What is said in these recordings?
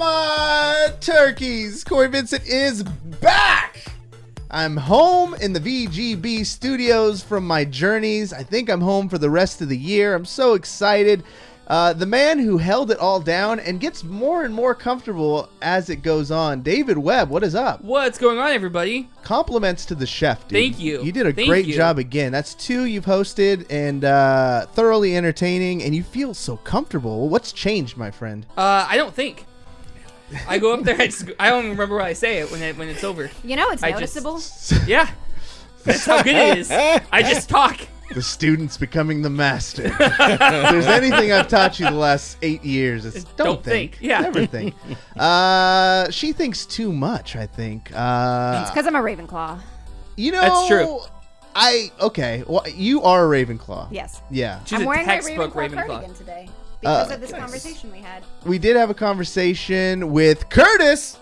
my turkeys? Cory Vincent is back. I'm home in the VGB studios from my journeys. I think I'm home for the rest of the year. I'm so excited. The man who held it all down and gets more and more comfortable as it goes on. David Webb, what is up? What's going on, everybody? Compliments to the chef, dude. Thank you. You did a great job again. That's 2 you've hosted and thoroughly entertaining, and you feel so comfortable. What's changed, my friend? I don't think. I go up there, I don't even remember what I say when it's over. You know, it's noticeable. Yeah. That's how good it is. I just talk. The student's becoming the master. If there's anything I've taught you the last 8 years, it's don't think. Yeah. Never think. She thinks too much, I think. It's because I'm a Ravenclaw. You know, that's true. Okay. Well, you are a Ravenclaw. Yes. Yeah. She's I'm wearing my textbook Ravenclaw cardigan today because of this conversation we had. We did have a conversation with Curtis.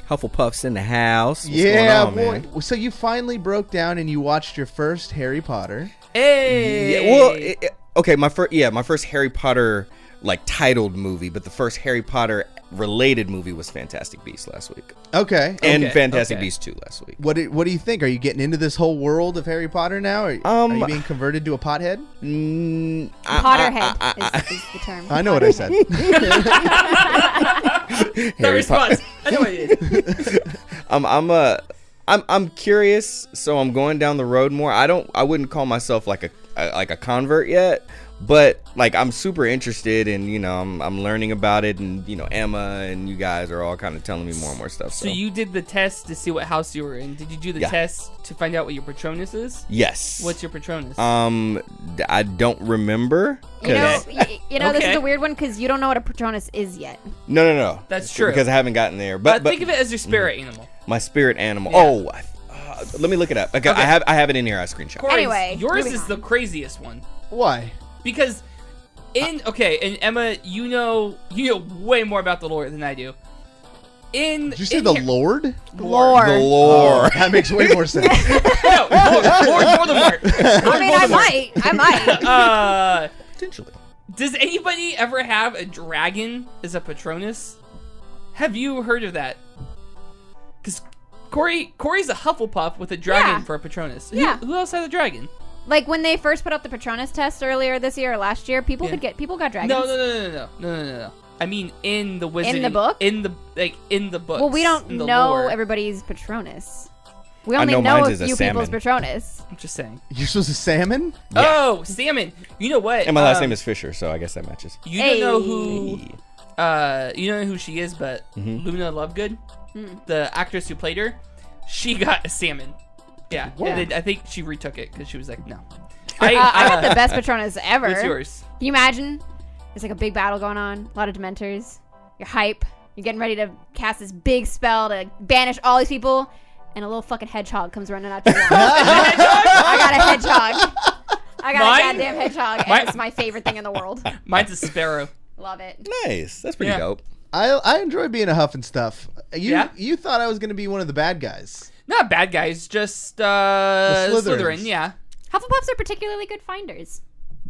Hufflepuff's in the house. What's yeah, going on, man? So you finally broke down and you watched your first Harry Potter. Hey. Yeah, well, okay, my first Harry Potter titled movie, but the first Harry Potter related movie was Fantastic Beasts last week. Okay. And Fantastic Beasts 2 last week. What do you think? Are you getting into this whole world of Harry Potter now? Are you being converted to a pothead? Potterhead is the term. I know what I said. That response. I know what it is. I'm curious, so I'm going down the road more. I wouldn't call myself like a convert yet, but I'm super interested and I'm learning about it, and Emma and you guys are all kind of telling me more and more stuff. So you did the test to see what house you were in. Did you do the test to find out what your Patronus is? Yes. What's your Patronus? I don't remember. You know, this is a weird one because you don't know what a Patronus is yet. No. That's true. Because I haven't gotten there. But think of it as your spirit animal. My spirit animal. Yeah. Let me look it up. Okay. I have it in here. I screenshot. Cory's, anyway, yours is the craziest one. Why? Because and Emma, you know way more about the lore than I do. Did you say the Lord? Lore. The lore. Oh, that makes way more sense. No, more than Lord. I mean, I might. Potentially. Does anybody ever have a dragon as a Patronus? Have you heard of that? Because Cory's a Hufflepuff with a dragon for a Patronus. Yeah. Who else had a dragon? When they first put out the Patronus test earlier this year or last year, people got dragons. No. I mean, in the wizarding, in the book, in the book. Well, we don't know everybody's Patronus. We only know a few people's Patronus. I'm just saying. You're supposed to salmon? Yeah. Oh, salmon. You know what? And my last name is Fisher, so I guess that matches. You don't know who. You don't know who she is, but Luna Lovegood, the actress who played her, she got a salmon. Yeah. And I think she retook it because she was like, no. I got the best Patronus ever. What's yours? Can you imagine? There's a big battle going on, a lot of Dementors. You're hype. You're getting ready to cast this big spell to banish all these people, and a little fucking hedgehog comes running out your wall. I got a hedgehog. I got a goddamn hedgehog, and it's my favorite thing in the world. Mine's a sparrow. Love it. Nice. That's pretty dope. I enjoy being a huff and stuff. You thought I was going to be one of the bad guys. Not bad guys, just Slytherin, yeah. Hufflepuffs are particularly good finders.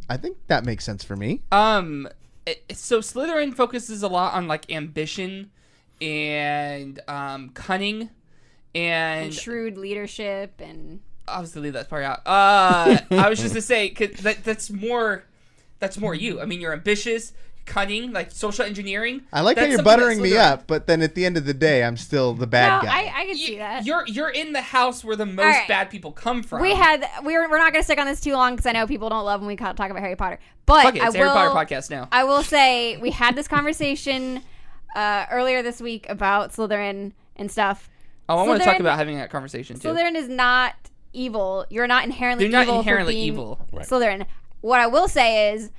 I think that makes sense for me. So Slytherin focuses a lot on ambition and cunning and shrewd leadership and. I was gonna leave that part out. I was just to say 'cause that's more you. I mean, you're ambitious, cunning, social engineering. I like how you're buttering me up, but then at the end of the day, I'm still the bad guy. I can see that. You're in the house where the most bad people come from. We're not going to stick on this too long because I know people don't love when we talk about Harry Potter. But it's a Harry Potter podcast now. I will say we had this conversation earlier this week about Slytherin and stuff. Oh, I want to talk about having that conversation too. Slytherin is not evil. You're not inherently evil. They're not inherently evil. Right. Slytherin. What I will say is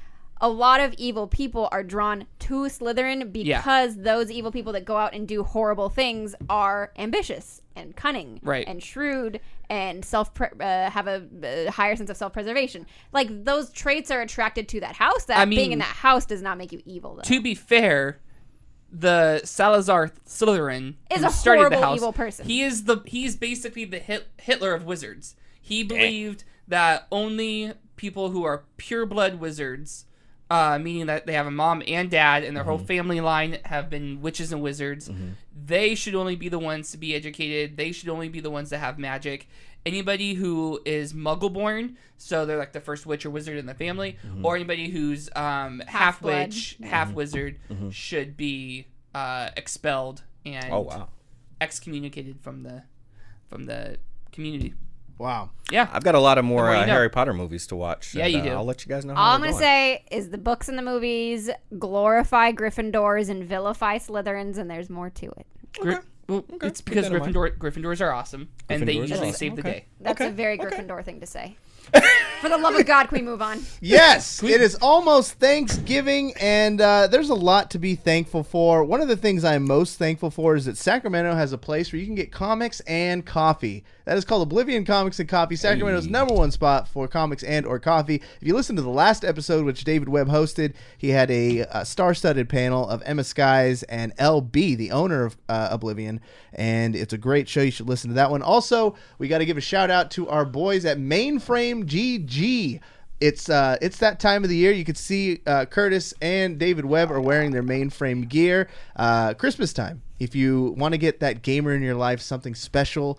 a lot of evil people are drawn to Slytherin because those evil people that go out and do horrible things are ambitious and cunning and shrewd and have a higher sense of self-preservation. Those traits are attracted to that house. Being in that house does not make you evil, though. To be fair, the Salazar Slytherin is a started horrible the house. evil person. He's basically the Hitler of wizards. He believed that only people who are pure blood wizards meaning that they have a mom and dad, and their whole family line have been witches and wizards. They should only be the ones to be educated. They should only be the ones that have magic. Anybody who is muggle-born, so they're like the first witch or wizard in the family, or anybody who's half witch, half wizard, should be expelled and excommunicated from the community. Wow. Yeah. I've got a lot of more Harry Potter movies to watch. Yeah, you do. I'll let you guys know how All I'm going to say is the books and the movies glorify Gryffindors and vilify Slytherins, and there's more to it. Okay. It's because Gryffindors are awesome, and they usually save the day. That's a very Gryffindor thing to say. For the love of God, can we move on? Yes, it is almost Thanksgiving, and there's a lot to be thankful for. One of the things I'm most thankful for is that Sacramento has a place where you can get comics and coffee. That is called Oblivion Comics and Coffee, Sacramento's #1 spot for comics and or coffee. If you listen to the last episode, which David Webb hosted, he had a star-studded panel of Emmaskies and LB, the owner of Oblivion, and it's a great show. You should listen to that one. Also, we got to give a shout-out to our boys at Mainframegg. It's that time of the year. You can see Curtis and David Webb are wearing their Mainframe gear. Christmas time. If you want to get that gamer in your life something special,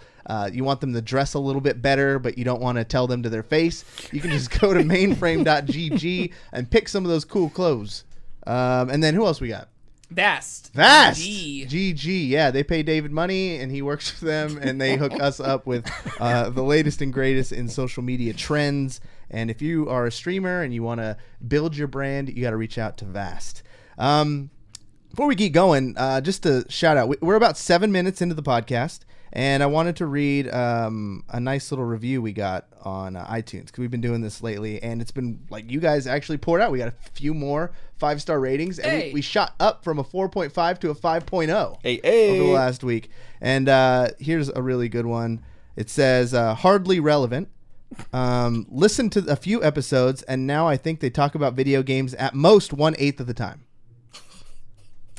you want them to dress a little bit better, but you don't want to tell them to their face, you can just go to mainframe.gg and pick some of those cool clothes. And then who else we got? Vast. GG. Yeah, they pay David money, and he works for them, and they hook us up with the latest and greatest in social media trends. And if you are a streamer and you want to build your brand, you got to reach out to Vast. Before we keep going, just to shout out, we're about 7 minutes into the podcast, and I wanted to read a nice little review we got on iTunes, because we've been doing this lately, and it's been like you guys actually poured out. We got a few more 5-star ratings, and we shot up from a 4.5 to a 5.0 over the last week. And here's a really good one. It says, hardly relevant. Listen to a few episodes, and now I think they talk about video games at most 1/8 of the time.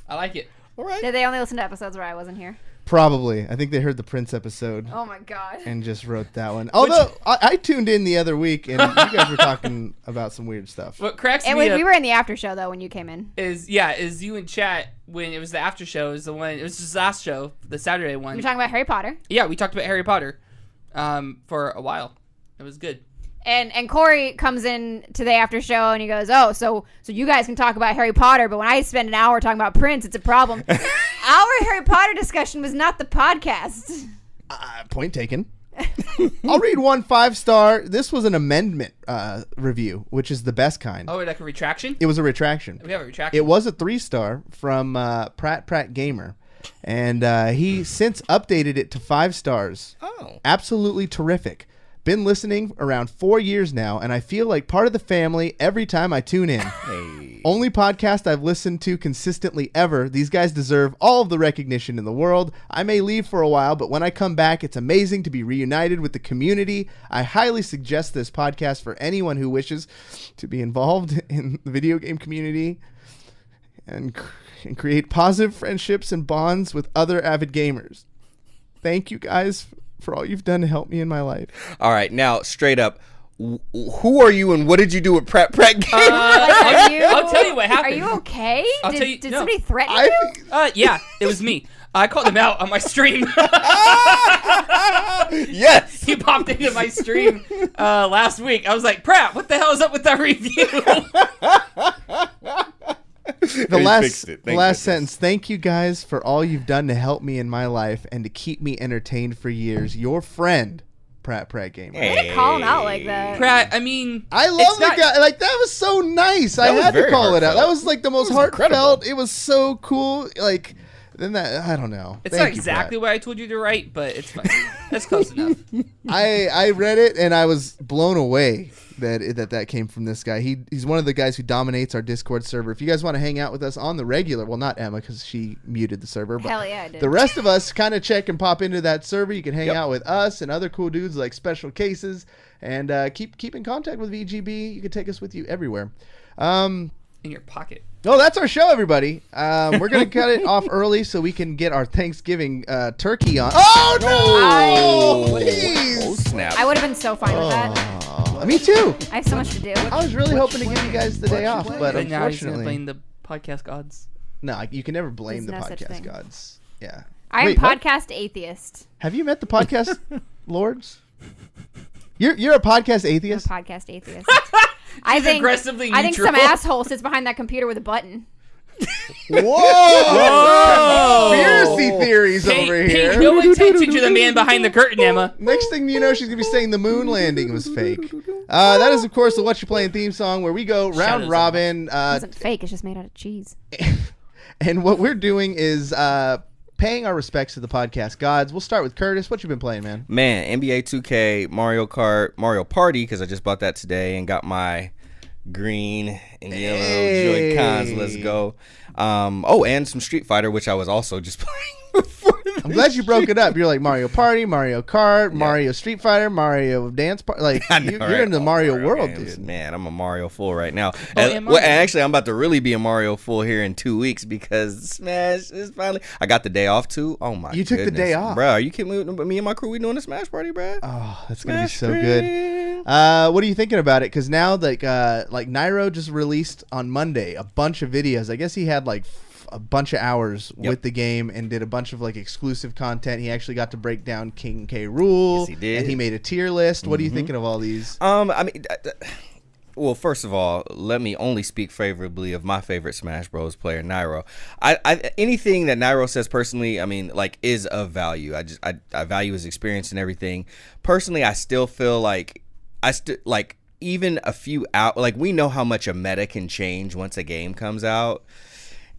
I like it. All right. Did they only listen to episodes where I wasn't here? Probably. I think they heard the Prince episode. Oh my God. And just wrote that one. Although I tuned in the other week, and you guys were talking about some weird stuff. What cracks me up, we were in the after show though when you came in. Is you in chat when it was the after show? It was just last show, the Saturday one. You're talking about Harry Potter. Yeah, we talked about Harry Potter, for a while. It was good. And Cory comes in to the after show and he goes, "Oh, so you guys can talk about Harry Potter, but when I spend an hour talking about Prince, it's a problem." Our Harry Potter discussion was not the podcast. Point taken. I'll read one 5-star. This was an amendment review, which is the best kind. Oh, like a retraction? It was a retraction. We have a retraction. It was a 3-star from Pratt Gamer. And he since updated it to 5 stars. Oh. Absolutely terrific. Been listening around 4 years now, and I feel like part of the family every time I tune in. Hey. Only podcast I've listened to consistently ever. These guys deserve all of the recognition in the world. I may leave for a while, but when I come back, it's amazing to be reunited with the community. I highly suggest this podcast for anyone who wishes to be involved in the video game community and create positive friendships and bonds with other avid gamers. Thank you guys for all you've done to help me in my life. All right, now straight up, who are you and what did you do with Pratt Game? I'll tell you what happened. Are you okay? Did no. somebody threaten you? Yeah, it was me. I called him out on my stream. Yes. He popped into my stream last week. I was like, Pratt, what the hell is up with that review? The last sentence. Thank you guys for all you've done to help me in my life and to keep me entertained for years. Your friend, Pratt Gamer. Hey. I didn't call him out like that. Pratt, I mean, I love the guy. Like, that was so nice. I had to call it out. That was like the most heartfelt. Incredible. It was so cool. Like, then that, I don't know. It's not exactly what I told you to write, but it's fine. That's close enough. I read it and I was blown away that came from this guy. He's one of the guys who dominates our Discord server. If you guys want to hang out with us on the regular, well, not Emma because she muted the server, but hell yeah, I did. The rest of us kind of check and pop into that server. You can hang out with us and other cool dudes like Special Cases, and keep in contact with VGB. You can take us with you everywhere. In your pocket. Oh, that's our show, everybody. We're going to cut it off early so we can get our Thanksgiving turkey on. Oh, no! Please. Oh, snap. I would would have been so fine with that. Me too. I have so much to do. I was really hoping to give you guys the day off, but And now he's gonna unfortunately, blame the podcast gods. no, you can never blame the There's no such podcast thing. gods. Yeah. I'm Wait, what? podcast atheist. Have you met the podcast lords? You're a podcast I'm a atheist? podcast atheist. I think aggressively I think some neutral. asshole sits behind that computer with a button. Whoa! Conspiracy theories over Pay here. no attention to the man behind the curtain, Emma. Next thing you know, she's gonna be saying the moon landing was fake. That is, of course, the What You Playing theme song, where we go round Shadows robin. It wasn't fake. It's just made out of cheese. And what we're doing is paying our respects to the podcast gods. We'll start with Curtis. What you been playing, man? Man, NBA 2K, Mario Kart, Mario Party, because I just bought that today and got my green and yellow Joy-Cons. Let's go. And some Street Fighter, which I was also just playing before. I'm glad you broke it up. You're like Mario Party, Mario Kart, Mario Street Fighter, Mario Dance Party. Like you're in the Mario world, games. dude. Man, I'm a Mario full right now. and Well, actually, I'm about to really be a Mario full here in 2 weeks because Smash is finally. I got the day off too. Oh my! You took the day off, bro. Are you kidding me? Me and my crew, we doing a Smash party, bro. Oh, that's gonna be Smash so good. Screen. What are you thinking about it? Because now, like Nairo just released on Monday a bunch of videos. I guess he had like a bunch of hours with the game and did a bunch of like exclusive content. He actually got to break down King K. Rool. Yes, he did. And he made a tier list. What are you thinking of all these? I mean, well, first of all, let me only speak favorably of my favorite Smash Bros. Player, Nairo. Anything that Nairo says personally, I mean, like, is of value. I value his experience and everything. Personally, I still feel like even a few out, like, we know how much a meta can change once a game comes out.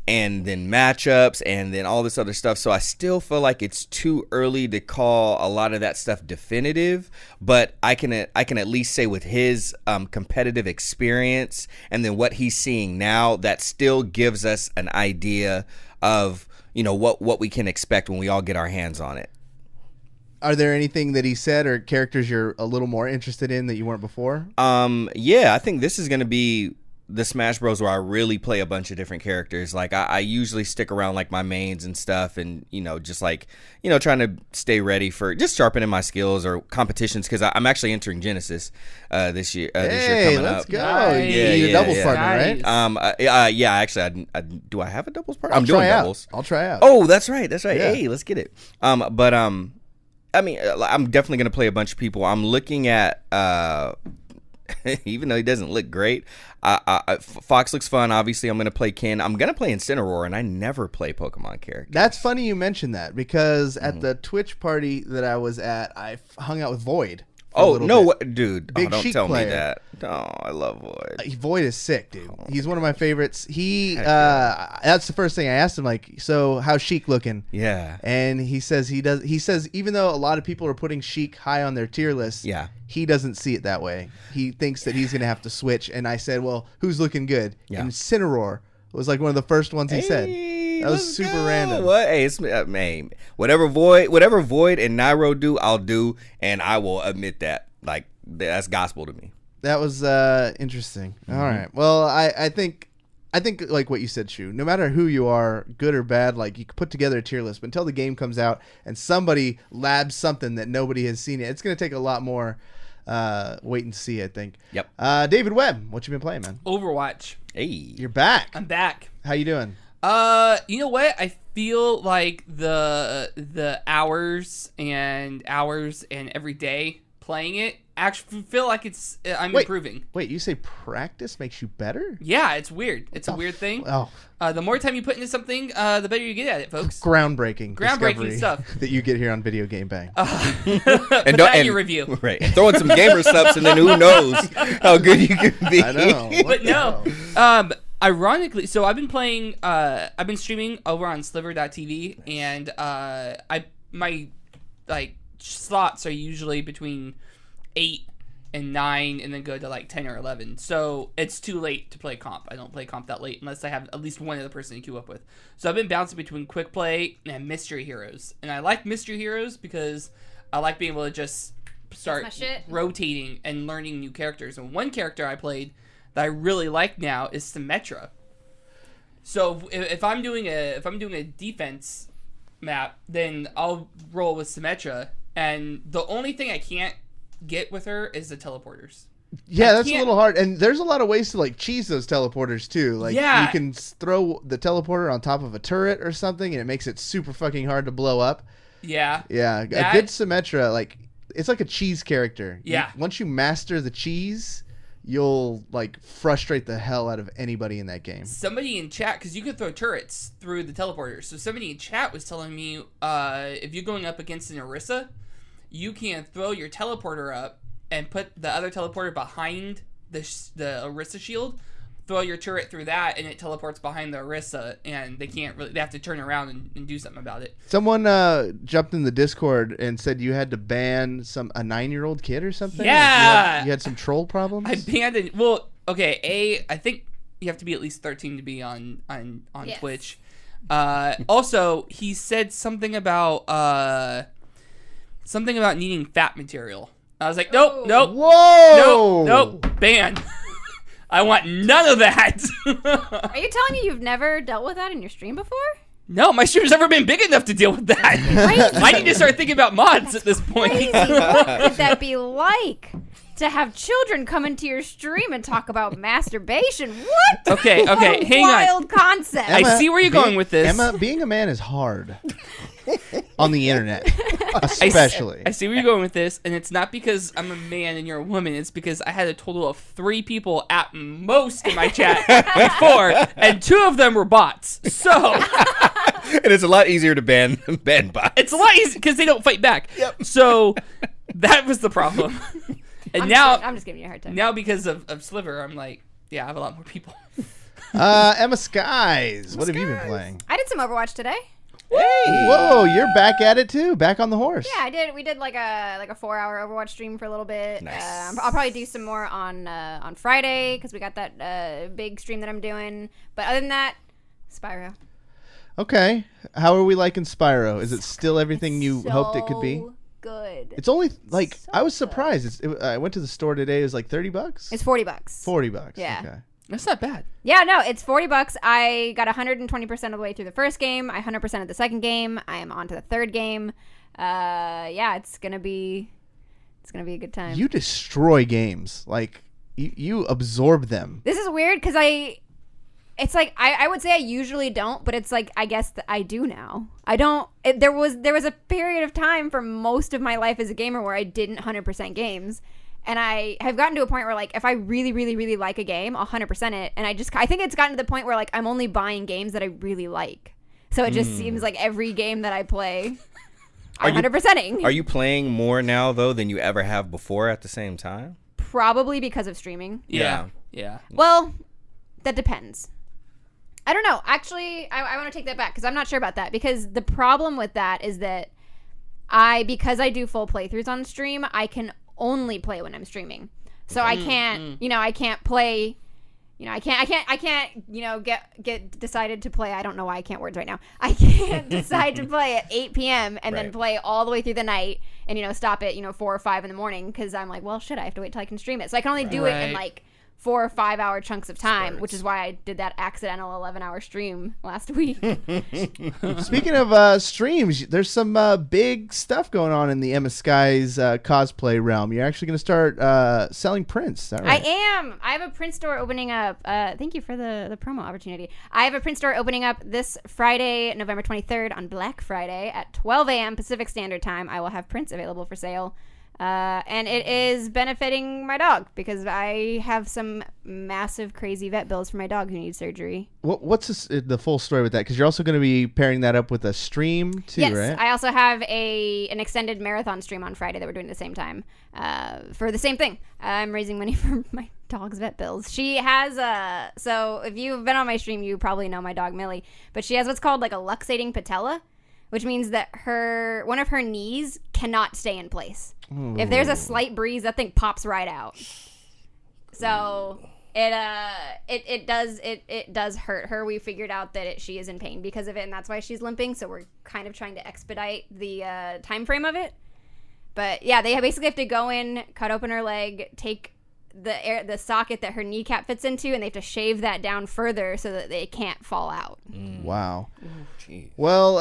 And then matchups and then all this other stuff. So I still feel like it's too early to call a lot of that stuff definitive. But I can at least say with his competitive experience and then what he's seeing now, that still gives us an idea of, you know, what we can expect when we all get our hands on it. Are there anything that he said or characters you're a little more interested in that you weren't before? Yeah, I think this is going to be the Smash Bros. Where I really play a bunch of different characters. Like I usually stick around like my mains and stuff, and you know, just like, you know, trying to stay ready for just sharpening my skills or competitions, because I'm actually entering Genesis this year. This year coming let's up. go! Nice. You need a doubles partner, Nice. right? Yeah. Actually, do I have a doubles partner? I'm I'll doing try out. doubles. I'll try out. Oh, that's right. Yeah. Hey, let's get it. I mean, I'm definitely gonna play a bunch of people. I'm looking at even though he doesn't look great, Fox looks fun. Obviously, I'm going to play Ken. I'm going to play Incineroar, and I never play Pokemon characters. That's funny you mentioned that, because at the Twitch party that I was at, I hung out with Void. Oh, no, dude. Big don't Sheik tell player. me that. Oh, I love Void. Void is sick, dude. He's one of my favorites. That's the first thing I asked him, like, so how's Sheik looking? Yeah. And he says even though a lot of people are putting Sheik high on their tier list, he doesn't see it that way. He thinks that he's going to have to switch. And I said, well, who's looking good? Yeah. And Incineroar was like one of the first ones he said. That was super random. What? Hey, it's man. Whatever Void and Nairo do, I'll do, and I will admit that. Like, that's gospel to me. That was interesting. All right. Well, I think like what you said, Shu. No matter who you are, good or bad, like you can put together a tier list, but until the game comes out and somebody labs something that nobody has seen yet, it's going to take a lot more wait and see, I think. Yep. David Webb, what you been playing, man? Overwatch. Hey, you're back. I'm back. How you doing? You know what? I feel like the hours and every day playing it actually feel like I'm improving. Wait, you say practice makes you better? Yeah, it's weird. It's a weird thing. Oh. The more time you put into something, the better you get at it, folks. Groundbreaking stuff that you get here on Videogamebang. And don't your review. Right. Throw in some gamer subs, and then who knows how good you can be. I know. But no. Ironically, so I've been playing. I've been streaming over on Sliver.tv, and my slots are usually between 8 and 9, and then go to like 10 or 11. So it's too late to play comp. I don't play comp that late unless I have at least one other person to queue up with. So I've been bouncing between quick play and mystery heroes, and I like mystery heroes because I like being able to just start rotating and learning new characters. And one character I played that I really like now is Symmetra. So if I'm doing a defense map, then I'll roll with Symmetra. And the only thing I can't get with her is the teleporters. Yeah, that's a little hard. And there's a lot of ways to like cheese those teleporters too. Like you can throw the teleporter on top of a turret or something and it makes it super fucking hard to blow up. Yeah. Yeah. A good Symmetra, like it's like a cheese character. Yeah. Once you master the cheese, you'll like frustrate the hell out of anybody in that game. Somebody in chat, because you could throw turrets through the teleporters. So somebody in chat was telling me if you're going up against an Orisa, you can throw your teleporter up and put the other teleporter behind the Orisa shield, throw your turret through that, and it teleports behind the Orisa, and they have to turn around and do something about it. Someone jumped in the Discord and said you had to ban a 9-year-old kid or something? Yeah! Like you had some troll problems? I banned it. Well, okay, I think you have to be at least 13 to be on yes. Twitch. Also, he said something about needing fat material. I was like, nope. Whoa! Ban. I want none of that. Are you telling me you've never dealt with that in your stream before? No, my stream's never been big enough to deal with that. I need to start thinking about mods at this point. What would that be like? To have children come into your stream and talk about masturbation? What? Okay, hang on. Wild concept. Emma, I see where you're going with this. Emma, being a man is hard. On the internet, especially. I see where you're going with this, and it's not because I'm a man and you're a woman. It's because I had a total of 3 people at most in my chat before, and 2 of them were bots. So, and it's a lot easier to ban bots. It's a lot easier because they don't fight back. Yep. So that was the problem. And I'm just giving you a hard time. Now because of Sliver, I'm like, yeah, I have a lot more people. Emmaskies, what have you been playing? I did some Overwatch today. Hey. Whoa, you're back at it too, back on the horse. Yeah, I did. We did like a 4-hour Overwatch stream for a little bit. Nice. I'll probably do some more on Friday because we got that big stream that I'm doing. But other than that, Spyro. Okay, how are we liking Spyro? Is it still everything you hoped it could be? Good. It's only like I was surprised. I went to the store today. It was like $30. It's $40. $40. Yeah. Okay. That's not bad. Yeah, no, it's $40. I got 120% of the way through the first game. I 100% of the second game. I am on to the third game. Yeah, it's gonna be a good time. You destroy games. Like you absorb them. This is weird because it's like I would say I usually don't, but it's like I guess I do now. I don't. There was a period of time for most of my life as a gamer where I didn't 100% games. And I have gotten to a point where, like, if I really, really, really like a game, I'll 100% it. And I think it's gotten to the point where, like, I'm only buying games that I really like. So it just seems like every game that I play, I'm 100%ing. Are you playing more now, though, than you ever have before at the same time? Probably because of streaming. Yeah. Well, that depends. I don't know. Actually, I want to take that back because I'm not sure about that. Because the problem with that is that because I do full playthroughs on stream, I can only play when I'm streaming. So I can't, I can't play, I can't, get decided to play. I don't know why I can't words right now. I can't decide to play at 8 p.m. and then play all the way through the night and, stop at, 4 or 5 in the morning because I'm like, well, shit, I have to wait till I can stream it. So I can only do it in like 4 or 5 hour chunks of time, which is why I did that accidental 11-hour stream last week. Speaking of streams, there's some big stuff going on in the Emmaskies cosplay realm. You're actually going to start selling prints. Is that right? I am. I have a print store opening up. Thank you for the promo opportunity. I have a print store opening up this Friday, November 23rd on Black Friday at 12 a.m. Pacific Standard Time. I will have prints available for sale. And it is benefiting my dog because I have some massive crazy vet bills for my dog who needs surgery. What's the full story with that? Because you're also going to be pairing that up with a stream too, yes, right? I also have an extended marathon stream on Friday that we're doing at the same time for the same thing. I'm raising money for my dog's vet bills. She has so if you've been on my stream, you probably know my dog Millie, but she has what's called like a luxating patella, which means that one of her knees cannot stay in place. Ooh. If there's a slight breeze, that thing pops right out. So it does hurt her. We figured out that she is in pain because of it, and that's why she's limping. So we're kind of trying to expedite the time frame of it. But yeah, they basically have to go in, cut open her leg, take the socket that her kneecap fits into, and they have to shave that down further so that they can't fall out. Wow. Jeez. Well,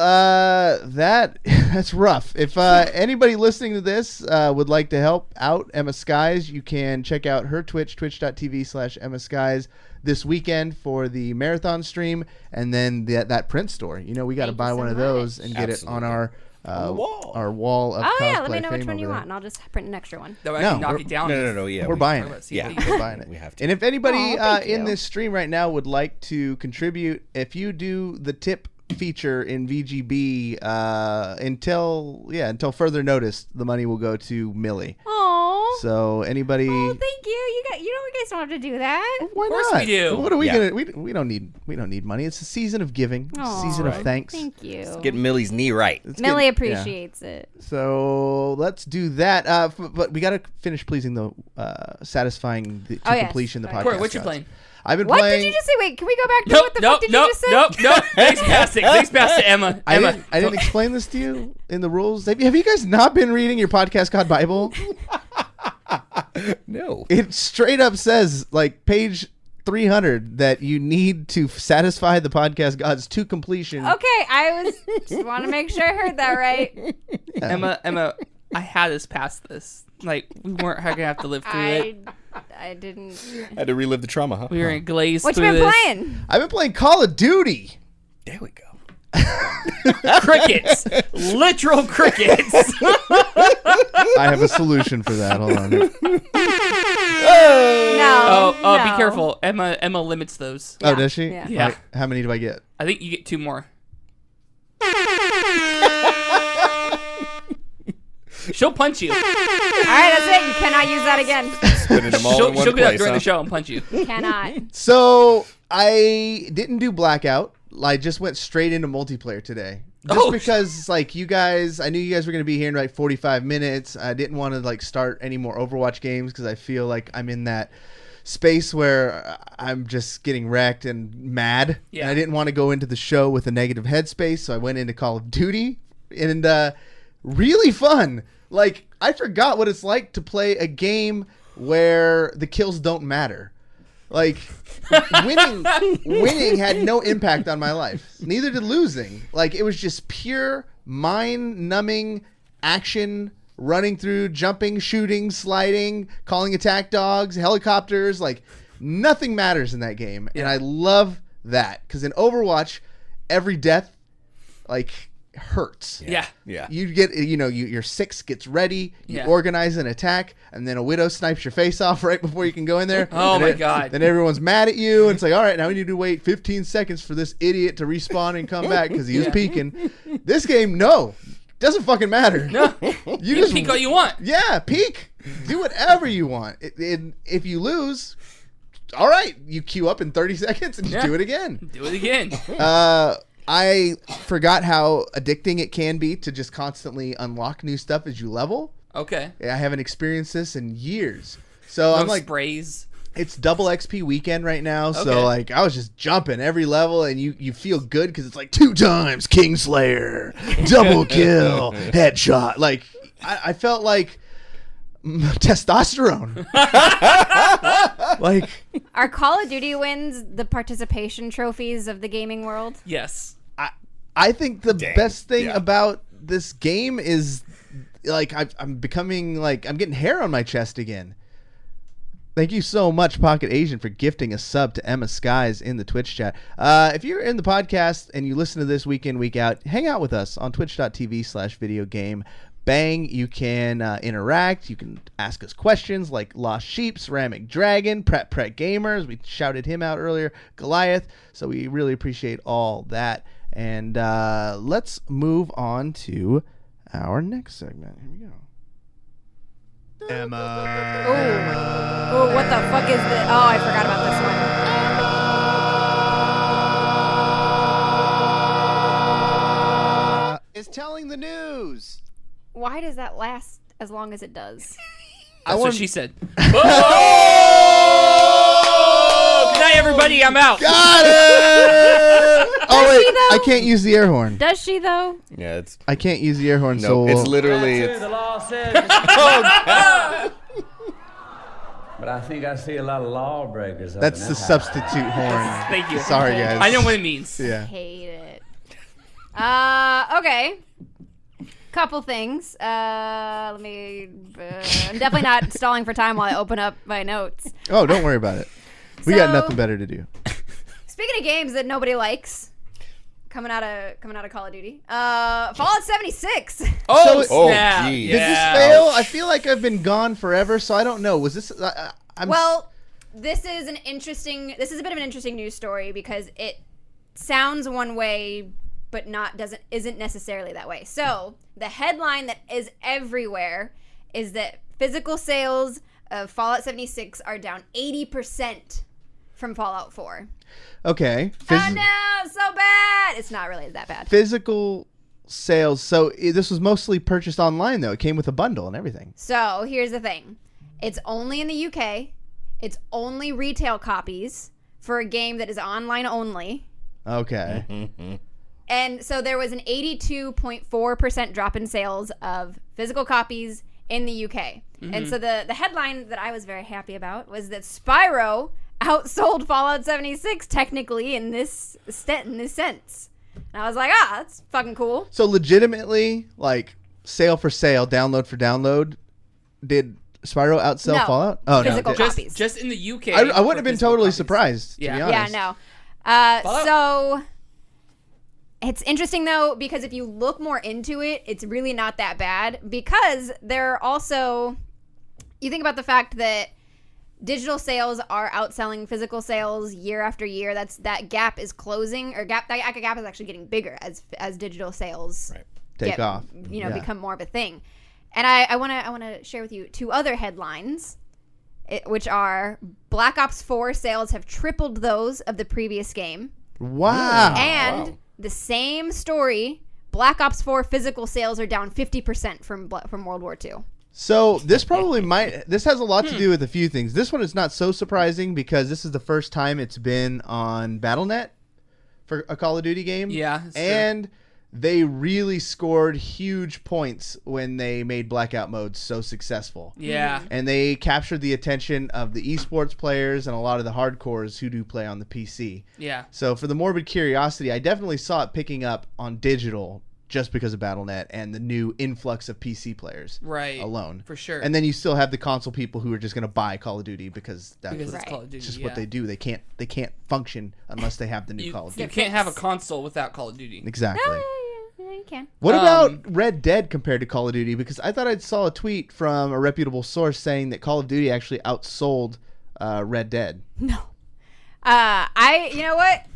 that's rough. If anybody listening to this would like to help out Emmaskies, you can check out her Twitch, twitch.tv/Emmaskies this weekend for the marathon stream, and then that print store. You know, we got to buy one of those and get it on our wall of cosplay. Let me know which fame one you over want, and I'll just print an extra one. No, I can knock it down. No. Yeah, we're buying it. We're buying it. We have to. And if anybody thank in you. this stream right now would like to contribute, if you do the tip feature in VGB until further notice, the money will go to Millie. Aww. So anybody, Thank you. You guys don't have to do that. why Of course not? we do. What are we gonna? We don't need money. It's a season of giving, season of thanks. Thank you. Get Millie's knee right. Millie appreciates it. So let's do that. But we got to finish satisfying to completion the podcast. Corey, what you playing? I've been What playing. did you just say? Wait, can we go back to what the fuck did you just say? Nope. Thanks, pass it. Thanks, pass to Emma. I didn't explain this to you in the rules. Have you guys not been reading your Podcast God Bible? No. It straight up says, like, page 300, that you need to satisfy the podcast gods to completion. Okay, just want to make sure I heard that right. Emma, I had us past this. Like, we weren't gonna have to live through it. I didn't. I had to relive the trauma, huh? We were in glazed What you through been this. playing? I've been playing Call of Duty. There we go. Crickets. Literal crickets. I have a solution for that. Hold on. No. Oh, no. be careful. Emma limits those. Oh, does she? Yeah. Yeah. Like, how many do I get? I think you get 2 more. She'll punch you. All right, that's it. You cannot use that again. Spinning them all in one She'll get up place, during huh? the show and punch you. Cannot. So I didn't do Blackout. I just went straight into multiplayer today. Just because, like, you guys, I knew you guys were going to be here in like 45 minutes. I didn't want to, like, start any more Overwatch games because I feel like I'm in that space where I'm just getting wrecked and mad. Yeah. And I didn't want to go into the show with a negative headspace, so I went into Call of Duty. And really fun. Like, I forgot what it's like to play a where the kills don't matter. Like, winning had no impact on my life. Neither did losing. Like, it was just pure mind-numbing action, running through, jumping, shooting, sliding, calling attack dogs, helicopters. Like, nothing matters in that game. And I love that. Because in Overwatch, every death, like, hurts. Yeah. You get, your 6 gets ready, you Yeah. organize an attack, and then a widow snipes your face off right before you can go in there. Oh, And my then- God. Then everyone's mad at you, and it's like, all right, now we need to wait 15 seconds for this idiot to respawn and come back because he was peeking. This game, no. Doesn't fucking matter. No. You can peek all you want. Yeah, peek. Do whatever you want. If you lose, all right, you queue up in 30 seconds and just do it again. Do it again. I forgot how addicting it can be to just constantly unlock new stuff as you level. Okay. I haven't experienced this in years. So I'm like, sprays. it's double XP weekend right now. So Okay. like, I was just jumping every level, and you feel good because it's like 2 times Kingslayer, double kill, headshot. Like, I felt like testosterone. Like, Are Call of Duty wins the participation trophies of the gaming world? Yes. I think the best thing yeah. about this game is, like, I'm becoming, like, I'm getting hair on my chest again. Thank you so much, Pocket Asian, for gifting a sub to Emmaskies in the Twitch chat. If you're in the podcast and you listen to this week in, week out, hang out with us on twitch.tv/videogamebang. You can interact. You can ask us questions like Lost Sheep, Ceramic Dragon, Pret Gamers. We shouted him out earlier, Goliath. So we really appreciate all that. And let's move on to our next segment. Here we go. Emma. Oh, what the fuck is this? Oh, I forgot about this one. Is telling the news. Why does that last as long as it does? That's what she said. Oh! Good night, everybody. I'm out. Got it! Oh, Does wait. she, though? I can't use the air horn. Does she, though? Yeah, it's I can't use the air horn, no. so It's literally. The law says. But I think I see a lot of lawbreakers. That's the substitute horn. Thank you. Sorry, guys. I know what it means. Yeah. I hate it. Okay. Couple things. Let me. I'm definitely not stalling for time while I open up my notes. Oh, don't worry about it. We got nothing better to do. Speaking of games that nobody likes, coming out of Call of Duty, Fallout 76. Oh, Oh, snap. geez. Did this fail? I feel like I've been gone forever, so I don't know. Was this? Well, this is a bit of an interesting news story because it sounds one way, but isn't necessarily that way. So the headline that is everywhere is that physical sales of Fallout 76 are down 80% from Fallout 4. Okay. Oh no, so bad. It's not really that bad. Physical sales. So this was mostly purchased online, though. It came with a bundle and everything. So here's the thing. It's only in the UK. It's only retail copies for a game that is online only. Okay. And so there was an 82.4% drop in sales of physical copies in the UK. And so the headline that I was very happy about was that Spyro outsold Fallout 76 technically in this sense. And I was like, that's fucking cool. So legitimately, like, sale for sale, download for download, did Spyro outsell No. Fallout? Oh, Physical no. copies. Just in the UK. I wouldn't have been physical totally copies. surprised, to be Yeah. honest. Yeah, no. So it's interesting, though, because if you look more into it, it's really not that bad because there are also... You think about the fact that digital sales are outselling physical sales year after year. That gap is closing, or that gap is actually getting bigger as digital sales Take off. become more of a thing. And I want to share with you two other headlines, which are Black Ops 4 sales have tripled those of the previous game. Wow. And the same story, Black Ops 4 physical sales are down 50% from World War II. So this probably this has a lot to do with a few things. This one is not so surprising because this is the first time it's been on Battlenet for a Call of Duty game. Yeah. And they really scored huge points when they made blackout modes so successful. Yeah. And they captured the attention of the esports players and a lot of the hardcores who do play on the PC. Yeah. So for the morbid curiosity, I definitely saw it picking up on digital just because of Battlenet and the new influx of PC players alone. For sure. And then you still have the console people who are just going to buy Call of Duty because it's Call of Duty. just what they do. They can't function unless they have the new Call of Duty. You can't have a console without Call of Duty. Exactly. Yeah, you can. What about Red Dead compared to Call of Duty? Because I thought I saw a tweet from a reputable source saying that Call of Duty actually outsold Red Dead. No. You know what?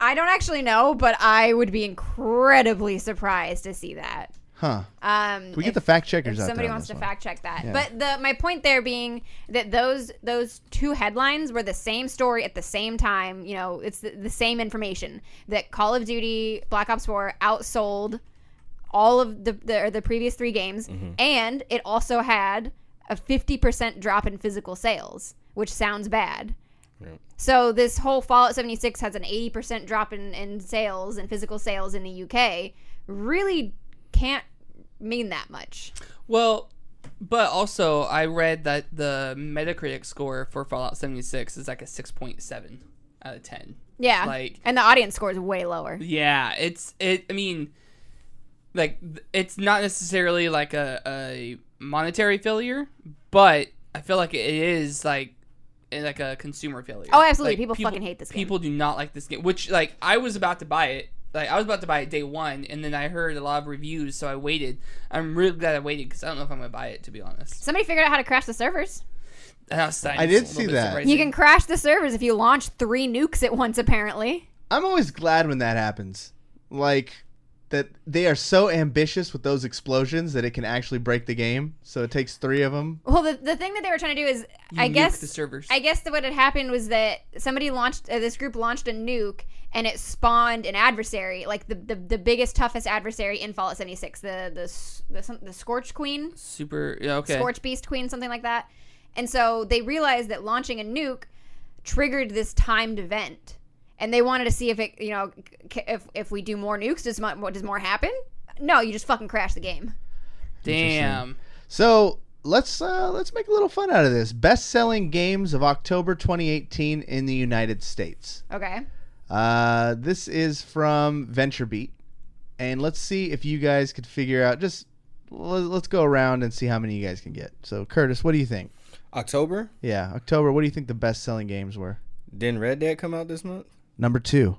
I don't actually know, but I would be incredibly surprised to see that. Huh. Can we get the fact checkers out there? Somebody wants to fact check that. Yeah. But my point there being that those two headlines were the same story at the same time. You know, it's the same information that Call of Duty Black Ops 4 outsold all of the previous three games, and it also had a 50% drop in physical sales, which sounds bad. So this whole Fallout 76 has an 80% drop in sales and physical sales in the UK. Really can't mean that much. Well, but also I read that the Metacritic score for Fallout 76 is like a 6.7 out of 10. Yeah, and the audience score is way lower. Yeah, I mean, like, it's not necessarily like a monetary failure, but I feel like it is like a consumer failure. Oh, absolutely. Like, people fucking hate this game. People do not like this game, which, like, I was about to buy it. Like, I was about to buy it day one, and then I heard a lot of reviews, so I waited. I'm really glad I waited, because I don't know if I'm going to buy it, to be honest. Somebody figured out how to crash the servers. I did see that. Surprising. You can crash the servers if you launch 3 nukes at once, apparently. I'm always glad when that happens. Like, that they are so ambitious with those explosions that it can actually break the game. So it takes 3 of them. Well, the thing that they were trying to do is, I nuke guess the servers. I guess that what had happened was that somebody launched this group launched a nuke, and it spawned an adversary, like the biggest, toughest adversary in Fallout 76, the Scorch Queen, Scorch Beast Queen, something like that. And so they realized that launching a nuke triggered this timed event. And they wanted to see if it, if we do more nukes, does more happen? No, you just fucking crash the game. Damn. So let's make a little fun out of this. Best-selling games of October 2018 in the United States. Okay. This is from VentureBeat, and let's see if you guys could figure out. Let's go around and see how many you guys can get. So, Curtis, what do you think? October? Yeah, October. What do you think the best-selling games were? Didn't Red Dead come out this month? Number 2.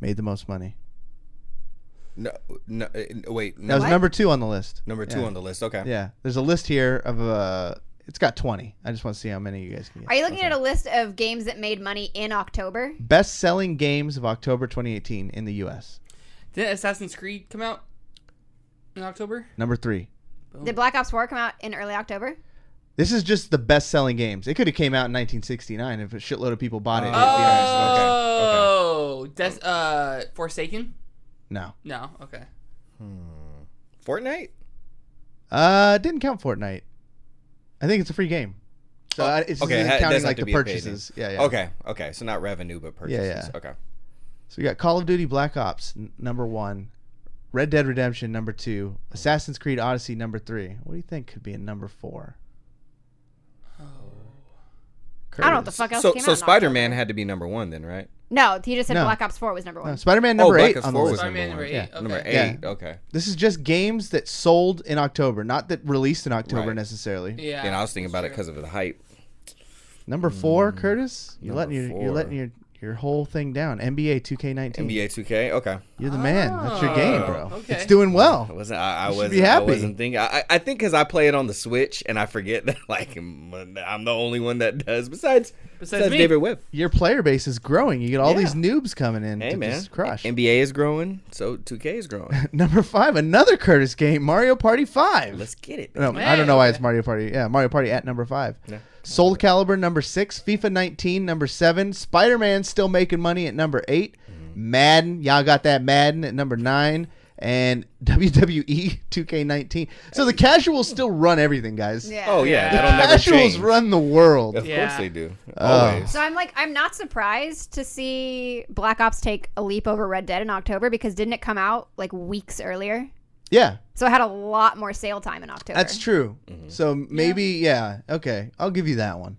Made the most money. No, wait. That was number 2 on the list. Number 2 on the list. Okay. Yeah, there's a list here of it's got 20. I just want to see how many you guys can get. Are you looking at a list of games that made money in October? Best-selling games of October 2018 in the U.S. Didn't Assassin's Creed come out in October? Number 3. Boom. Did Black Ops 4 come out in early October? This is just the best-selling games. It could have came out in 1969 if a shitload of people bought it. Okay. Forsaken? No. Okay. Fortnite? Didn't count Fortnite. I think it's a free game. So it's counting like the purchases. Yeah. Okay. So not revenue, but purchases. Yeah. Okay. So we got Call of Duty Black Ops number 1, Red Dead Redemption number 2, Assassin's Creed Odyssey number 3. What do you think could be in number 4? I don't know what the fuck else came out. So Spider-Man had to be number 1 then, right? No, he just said Black Ops 4 was number 1. No, Spider-Man number 8 Black on Ops the 4 list. was Spider-Man number 1. number 8. Yeah. Number 8. Yeah. Okay. This is just games that sold in October, not that released in October Right. necessarily. Yeah. And I was thinking about it because of the hype. Number 4, Curtis. You're Number letting your whole thing down. NBA 2K19. NBA 2K. Okay. You're the man. That's your game, bro. Okay. It's doing well. I You should wasn't be happy. I wasn't thinking. I think because I play it on the Switch and I forget that like I'm the only one that does. Besides me. David Webb. Your player base is growing. You get all these noobs coming in Hey to man, just crush. NBA is growing, so 2K is growing. Number 5, another Curtis game, Mario Party 5. Let's get it. No, I don't know why it's Mario Party. Yeah, Mario Party at number 5. Yeah. Soul Calibur number 6, FIFA 19 number 7, Spider-Man still making money at number 8, Madden, y'all got that Madden at number 9, and WWE 2K19. So the casuals still run everything, guys. Yeah. Oh yeah, Yeah. that'll never Casuals change. run the world. Of Yeah. course they do. Oh. Always. So I'm not surprised to see Black Ops take a leap over Red Dead in October because didn't it come out like weeks earlier? Yeah, So it had a lot more sale time in October. that's true. So maybe, okay, I'll give you that one.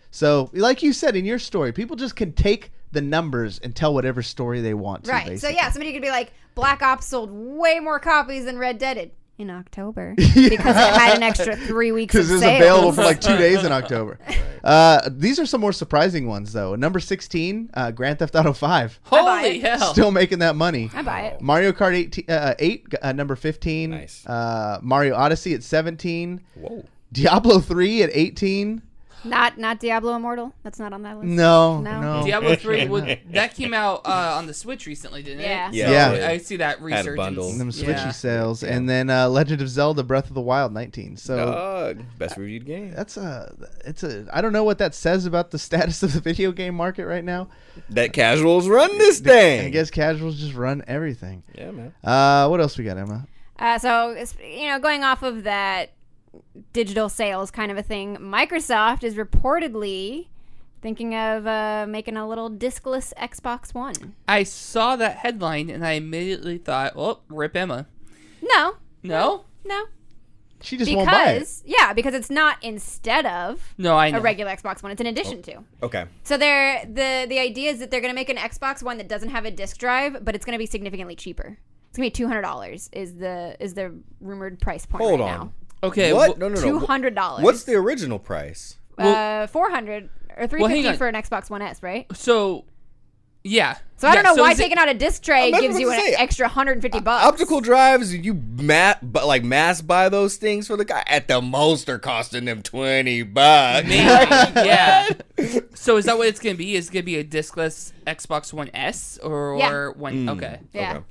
So like you said in your story, people just can take the numbers and tell whatever story they want to. Right. Basically. So yeah, somebody could be like, Black Ops sold way more copies than Red Dead did in October because it had an extra 3 weeks of because it's sales. available for like 2 days in October. These are some more surprising ones though. Number 16, Grand Theft Auto 5, Holy hell. still making that money. I buy it. Mario Kart 8, number 15. Nice. Mario Odyssey at 17. Whoa. Diablo 3 at 18. Not Diablo Immortal. That's not on that list. No. Diablo 3, that came out on the Switch recently, didn't Yeah. it? Yeah. So I see that resurgence. bundle. Them Switchy Yeah. sales, and then Legend of Zelda: Breath of the Wild 19. So Dog. Best reviewed game. that's I don't know what that says about the status of the video game market right now. That casuals run this thing. I guess casuals just run everything. Yeah, man. What else we got, Emma? So going off of that digital sales kind of a thing, Microsoft is reportedly thinking of making a little discless Xbox One. I saw that headline and I immediately thought, oh, rip Emma. No. No? She just won't buy it. Because it's not instead of No, I know. a regular Xbox One. It's in addition to. Okay. So the idea is that they're going to make an Xbox One that doesn't have a disc drive, but it's going to be significantly cheaper. It's going to be $200 is the rumored price point Hold right on. now. Okay. What? No. $200. What's the original price? $400 or $350 hang on. for an Xbox One S, right? So, yeah. So I don't know why is it- taking out a disc tray I'm gives you about an to say, extra $150. Optical drives, you mass buy those things for the guy. At the most, they're costing them $20. Maybe, yeah. So is that what it's going to be? Is it going to be a discless Xbox One S or Yeah. one? Okay. Yeah.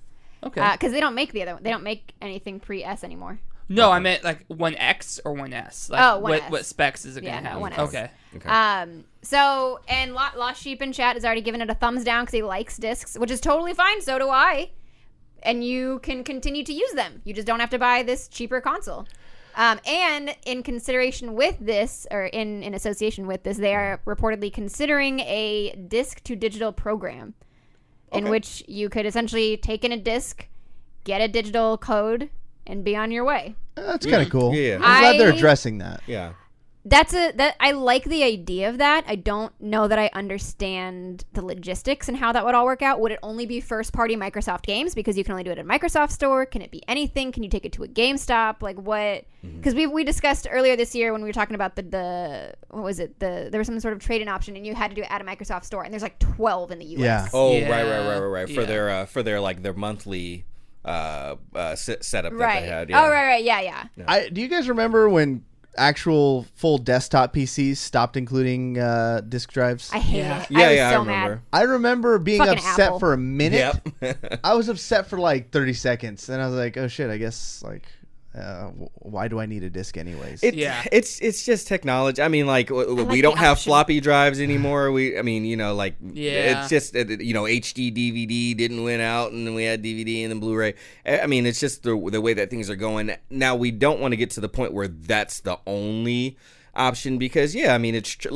Okay. Because they don't make the other one. They don't make anything pre-S anymore. No, I meant like One X or One S. Like, Oh, One S. what specs is it going to Yeah, have? no, One S. Okay. So, and Lost Sheep in chat has already given it a thumbs down because he likes discs, which is totally fine. So do I. And you can continue to use them. You just don't have to buy this cheaper console. And in consideration with this, or in association with this, they are reportedly considering a disc-to-digital program in which you could essentially take in a disc, get a digital code, and be on your way. That's kind of cool. Yeah. I'm glad they're addressing that. Yeah. That I like the idea of that. I don't know that I understand the logistics and how that would all work out. Would it only be first-party Microsoft games because you can only do it at a Microsoft store? Can it be anything? Can you take it to a GameStop? Like what? Because we discussed earlier this year when we were talking about the what was it? There was some sort of trade-in option and you had to do it at a Microsoft store, and there's like 12 in the US. Yeah. Oh, Yeah. right. Yeah. For their like their monthly setup that Right. they had. Yeah. Oh, right. Yeah. Do you guys remember when actual full desktop PCs stopped including disk drives? I hate Yeah. it. Yeah, I was yeah, so I remember. mad. I remember being Fucking upset Apple. for a minute. Yep. I was upset for like 30 seconds, and I was like, "Oh shit! I guess like, why do I need a disk anyways?" It's just technology. I mean, like we the don't have option. floppy drives anymore. Like Yeah. it's just HD DVD didn't win out, and then we had DVD and then Blu-ray. I mean, it's just the way that things are going. Now we don't want to get to the point where that's the only option because it's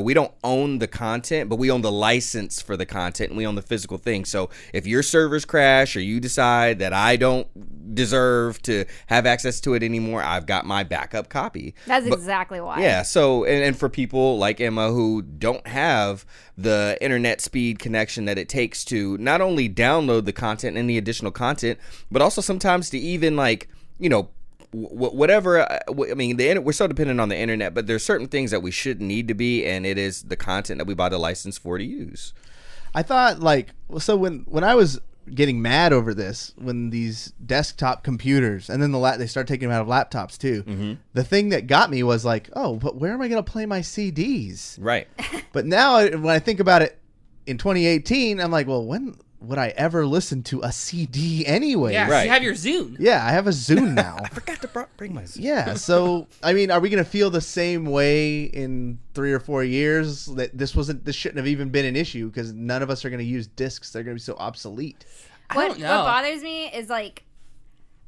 we don't own the content, but we own the license for the content and we own the physical thing. So if your servers crash or you decide that I don't deserve to have access to it anymore, I've got my backup copy. That's exactly why. Yeah, so and for people like Emma who don't have the internet speed connection that it takes to not only download the content and the additional content, but also sometimes to even whatever. I mean, we're so dependent on the internet, but there's certain things that we shouldn't need to be, and it is the content that we bought a license for to use. I thought when I was getting mad over this, when these desktop computers and then they start taking them out of laptops too. The thing that got me was like, oh, but where am I going to play my CDs? Right. But now when I think about it in 2018, I'm like, well, when would I ever listen to a CD anyway? Yeah, Right. you have your Zune. Yeah, I have a Zune now. I forgot to bring my. Yeah, so I mean, are we gonna feel the same way in 3 or 4 years that this shouldn't have even been an issue because none of us are gonna use discs? They're gonna be so obsolete. What bothers me is like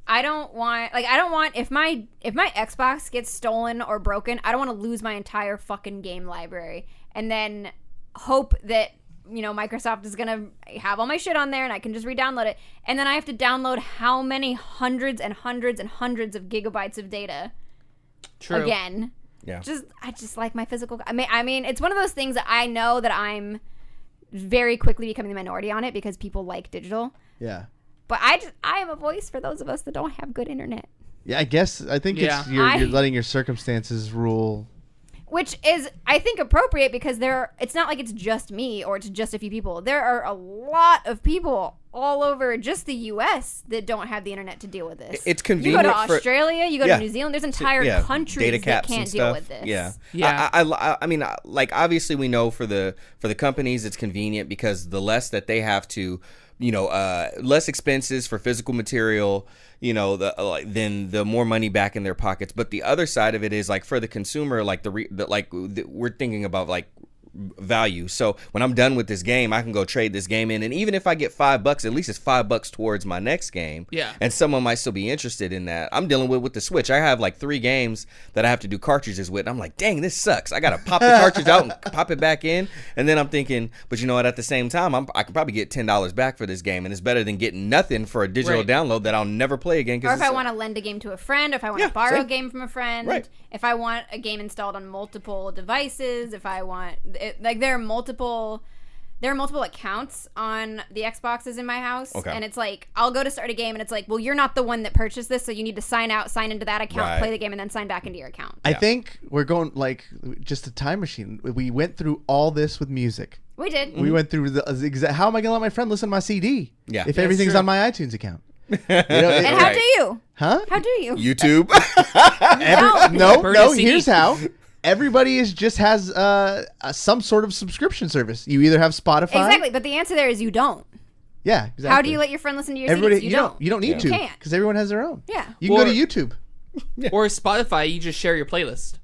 I don't want if my Xbox gets stolen or broken, I don't want to lose my entire fucking game library and then hope that Microsoft is gonna have all my shit on there and I can just re-download it, and then I have to download how many hundreds and hundreds and hundreds of gigabytes of data. True. Again. Yeah. I just like my physical. I mean, it's one of those things that I know that I'm very quickly becoming the minority on it because people like digital. Yeah. But I am a voice for those of us that don't have good internet. Yeah, I think Yeah. it's you're letting your circumstances rule. Which is, I think, appropriate because it's not like it's just me or it's just a few people. There are a lot of people all over just the U.S. that don't have the internet to deal with this. It's convenient. You go to Australia, you go Yeah. to New Zealand. There's entire countries data that caps can't and deal stuff. with this. Yeah, Yeah. I mean, like obviously we know for the companies it's convenient because the less that they have to, less expenses for physical material, then the more money back in their pockets. But the other side of it is like for the consumer, like we're thinking about like value. So when I'm done with this game, I can go trade this game in, and even if I get $5, at least it's $5 towards my next game. Yeah. And someone might still be interested in that. I'm dealing with the Switch. I have like 3 games that I have to do cartridges with. I'm like, dang, this sucks. I gotta pop the cartridge out and pop it back in. And then I'm thinking, but you know what? At the same time, I could probably get $10 back for this game, and it's better than getting nothing for a digital Right. download that I'll never play again. Or if I want to lend a game to a friend, if I want to borrow a game from a friend, Right. if I want a game installed on multiple devices, if I want there are multiple accounts on the Xboxes in my house, Okay. and it's like I'll go to start a game and it's like, well, you're not the one that purchased this, so you need to sign into that account, Right. play the game, and then sign back into your account. I think we're going like just a time machine. We went through all this with music. We did. We went through the exact. How am I going to let my friend listen to my CD? Yeah. If That's everything's true. on my iTunes account. And how Right. do you? Huh? How do you? YouTube. No. CD. Here's how. Everybody has some sort of subscription service. You either have Spotify. Exactly, but the answer there is you don't. Yeah. Exactly. How do you let your friend listen to your everybody? CDs? You don't need to You can't. because everyone has their own. Yeah. You can Or- go to YouTube. Or Spotify, you just share your playlist.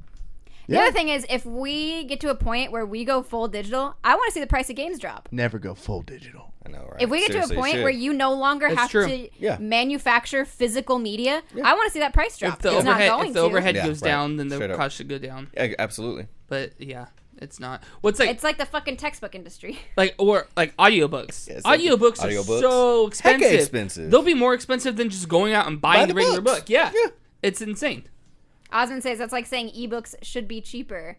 The Yeah. other thing is, if we get to a point where we go full digital, I want to see the price of games drop. Never go full digital. I know, right? If we get Seriously, to a point shit. where you no longer That's have true. to Yeah. manufacture physical media, I want to see that price drop. If the It's not overhead, going if the to. overhead Yeah, goes right. down, then the Straight up. cost should go down. Yeah, absolutely. But yeah, It's not. What's like? It's like the fucking textbook industry. Like audiobooks. Yeah, audiobooks are so expensive. Hecka expensive. They'll be more expensive than just going out and buying the regular books. book. Yeah. It's insane. Osmond says that's like saying ebooks should be cheaper.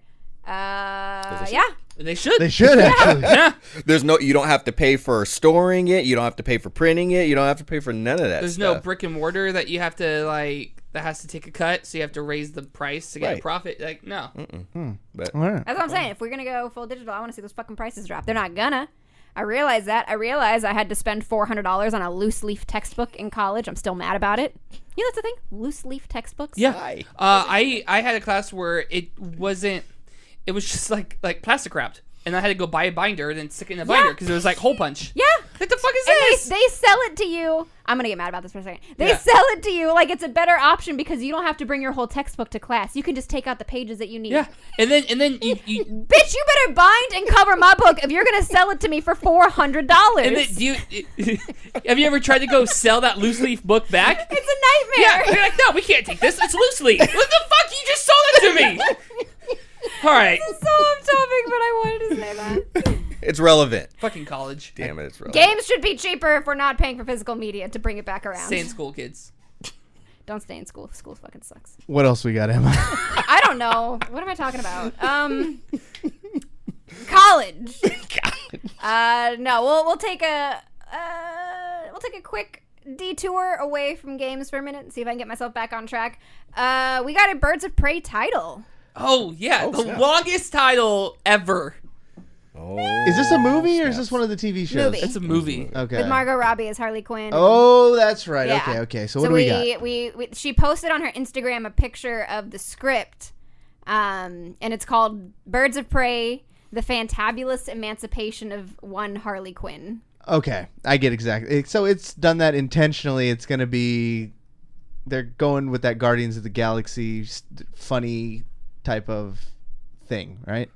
Yeah. They should. They should actually. Yeah. You don't have to pay for storing it. You don't have to pay for printing it. You don't have to pay for none of that. There's no brick and mortar that you have to that has to take a cut, so you have to raise the price to get a profit. Like, no. But Right. That's what I'm saying. If we're gonna go full digital, I want to see those fucking prices drop. They're not gonna. I realize that. I realize I had to spend $400 on a loose leaf textbook in college. I'm still mad about it. You know, that's the thing. Loose leaf textbooks. Yeah. Why? I had a class where it wasn't. It was just like plastic wrapped, and I had to go buy a binder and then stick it in a binder because it was like hole punch. Yeah. What the fuck is And this? they sell it to you. I'm gonna get mad about this for a second. They Yeah. sell it to you like it's a better option because you don't have to bring your whole textbook to class. You can just take out the pages that you need. Yeah. And then you Bitch, you better bind and cover my book if you're gonna sell it to me for $400. and then have you ever tried to go sell that loose leaf book back? It's a nightmare. Yeah. You're like, no, we can't take this. It's loose leaf. What the fuck? You just sold it to me. All right. So off topic, but I wanted to say that. It's relevant. Fucking college. Damn it, it's relevant. Games should be cheaper if we're not paying for physical media to bring it back around. Stay in school, kids. Don't stay in school. School fucking sucks. What else we got, Emma? I don't know. What am I talking about? College. No, we'll take a quick detour away from games for a minute and see if I can get myself back on track. We got a Birds of Prey title. Oh, yeah. The longest title ever. Oh, Is this a movie or is this one of the TV shows? Movie. It's a movie. Okay. With Margot Robbie as Harley Quinn. Oh, that's right. Yeah. Okay. So what do we got? She posted on her Instagram a picture of the script, and it's called Birds of Prey: The Fantabulous Emancipation of One Harley Quinn. Okay, I get exactly. So it's done that intentionally. It's going to be, they're going with that Guardians of the Galaxy funny type of thing, right?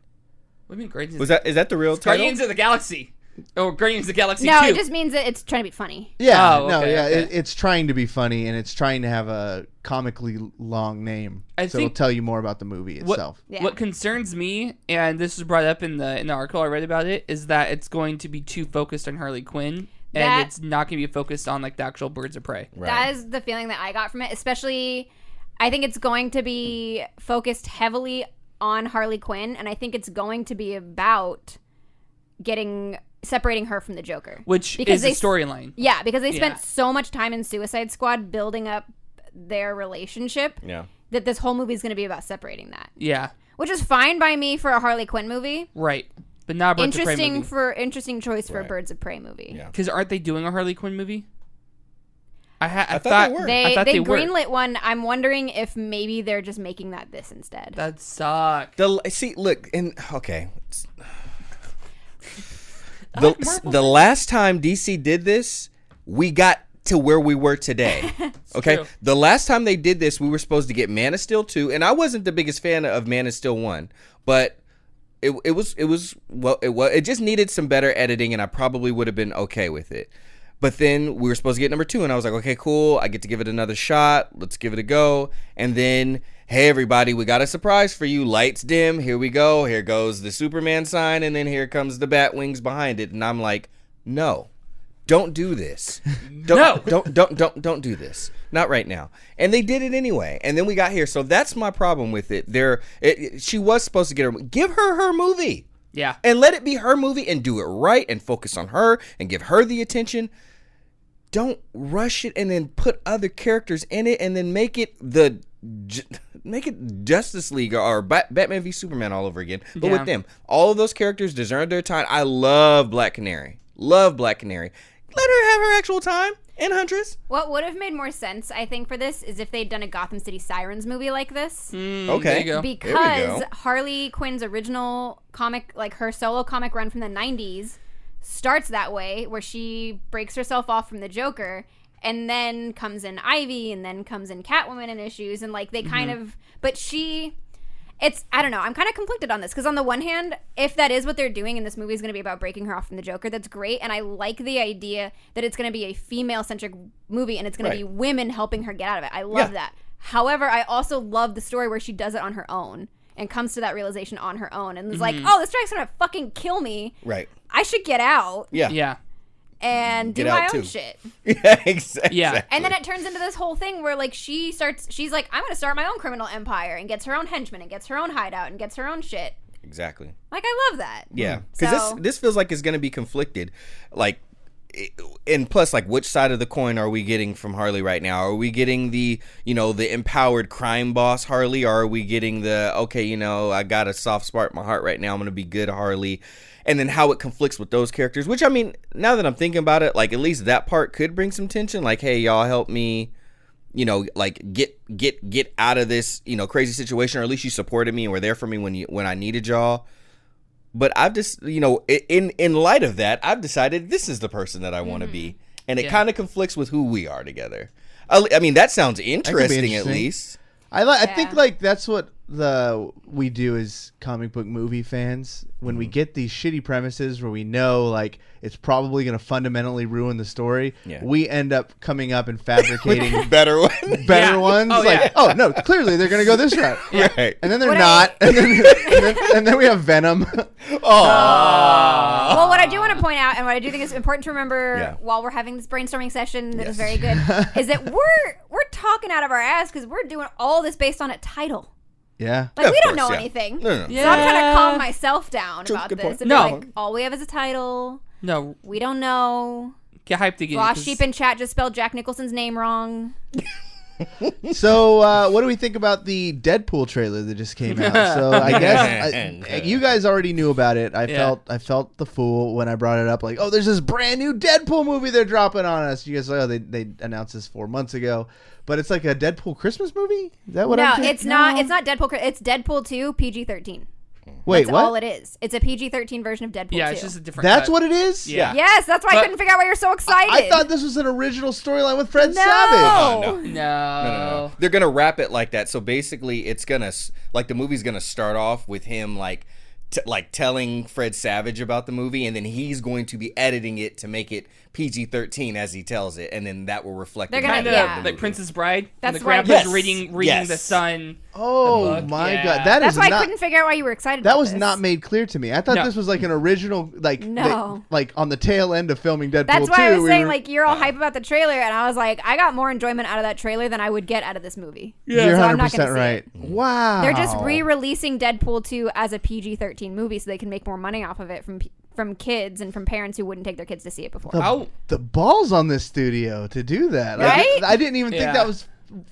What do you mean Guardians? is that the real title? Guardians of the Galaxy. Oh, Guardians of the Galaxy 2. No, it just means that it's trying to be funny. Yeah, Oh, okay, okay. It's trying to be funny and it's trying to have a comically long name. I so think it'll tell you more about the movie itself. Yeah. What concerns me, and this was brought up in the article I read about it, is that it's going to be too focused on Harley Quinn, and it's not going to be focused on like the actual Birds of Prey. Right. That is the feeling that I got from it. Especially, I think it's going to be focused heavily on Harley Quinn, and I think it's going to be about separating her from the Joker, Which because is the storyline. Yeah, because they spent Yeah. so much time in Suicide Squad building up their relationship Yeah. that this whole movie is going to be about separating that. Yeah, Which is fine by me for a Harley Quinn movie. right. But not a Birds of Prey movie. Interesting choice for a Right. Birds of Prey movie. Yeah. Because aren't they doing a Harley Quinn movie? I thought they were. They I thought they were. greenlit one. I'm wondering if maybe they're just making that this instead. That sucks. Okay. I like Marvel The last time DC did this, we got to where we were today. Okay? true. The last time they did this, we were supposed to get Man of Steel 2, and I wasn't the biggest fan of Man of Steel 1, but it just needed some better editing, and I probably would have been okay with it. But then we were supposed to get number 2, and I was like, okay, cool. I get to give it another shot. Let's give it a go. And then, hey, everybody, we got a surprise for you. Lights dim. Here we go. Here goes the Superman sign, and then here comes the bat wings behind it. And I'm like, no, don't do this. Don't do this. Not right now. And they did it anyway. And then we got here. So that's my problem with it. She was supposed to give her movie. Yeah. And let it be her movie and do it right and focus on her and give her the attention. Don't rush it and then put other characters in it and then make it Justice League or Batman v Superman all over again. But with them, all of those characters deserve their time. I love Black Canary. Let her have her actual time and Huntress. What would have made more sense, I think, for this is if they'd done a Gotham City Sirens movie like this. Okay. There you go. Because Harley Quinn's original comic, like her solo comic run from the 90s, starts that way, where she breaks herself off from the Joker, and then comes in Ivy, and then comes in Catwoman and issues, and like they kind of, but I don't know, I'm kind of conflicted on this, because on the one hand, if that is what they're doing and this movie is going to be about breaking her off from the Joker, that's great, and I like the idea that it's going to be a female-centric movie, and it's going to be women helping her get out of it. I love that. However, I also love the story where she does it on her own. and comes to that realization on her own and is like, oh, this drag's gonna fucking kill me. Right. I should get out. Yeah. And do my own shit. Yeah, exactly. Yeah. And then it turns into this whole thing where, like, she's like, I'm gonna start my own criminal empire, and gets her own henchmen, and gets her own hideout, and gets her own shit. Exactly. Like, I love that. Yeah. Because this feels like it's going to be conflicted. Like, and plus, like, which side of the coin are we getting from Harley right now? Are we getting the, the empowered crime boss Harley? Or are we getting the, okay, I got a soft spot in my heart right now, I'm going to be good Harley? And then how it conflicts with those characters, which, I mean, now that I'm thinking about it, like, at least that part could bring some tension. Like, hey, y'all help me, like, get out of this, crazy situation, or at least you supported me and were there for me when I needed y'all. But I've just, in light of that, I've decided this is the person that I want to be. And it kind of conflicts with who we are together. I mean, that sounds interesting at least. I think, like, that's what we do as comic book movie fans. When we get these shitty premises where we know, like, it's probably going to fundamentally ruin the story, we end up coming up and fabricating better ones. Oh, no, clearly they're going to go this route. Right. And then they're not. And then we have Venom. Well, what I do want to point out, and what I do think is important to remember while we're having this brainstorming session that is very good, is that we're talking out of our ass because we're doing all this based on a title. Yeah. Like, we don't know anything. No. So I'm trying to calm myself down about this. Point. And be like, all we have is a title. No. We don't know. Get hyped again. Lost Sheep in chat just spelled Jack Nicholson's name wrong. So, what do we think about the Deadpool trailer that just came out? So, I guess you guys already knew about it. I felt the fool when I brought it up. Like, oh, there's this brand new Deadpool movie they're dropping on us. You guys, they announced this 4 months ago, but it's like a Deadpool Christmas movie. Is that what? No, it's not. It's not Deadpool. It's Deadpool 2 PG-13. Wait, that's what? all it is. It's a PG-13 version of Deadpool 2. Yeah, it's just a different. That's what it is. Yeah. Yes, that's why I couldn't figure out why you're so excited. I thought this was an original storyline with Fred Savage. No. They're gonna wrap it like that. So basically, it's gonna the movie's gonna start off with him telling Fred Savage about the movie, and then he's going to be editing it to make it PG-13 as he tells it, and then that will reflect. They're Kind of like Princess Bride. That's the why grandpa's reading the son. Oh my god, that's why I couldn't figure out why you were excited. That about was this. not made clear to me. I thought this was like an original, like on the tail end of filming Deadpool 2. That's why I was saying like you're all hype about the trailer, and I was like, I got more enjoyment out of that trailer than I would get out of this movie. Yeah, you're 100% right. Wow, they're just re-releasing Deadpool 2 as a PG-13 movie so they can make more money off of it from kids and from parents who wouldn't take their kids to see it before. The balls on this studio to do that, right? I didn't even think that was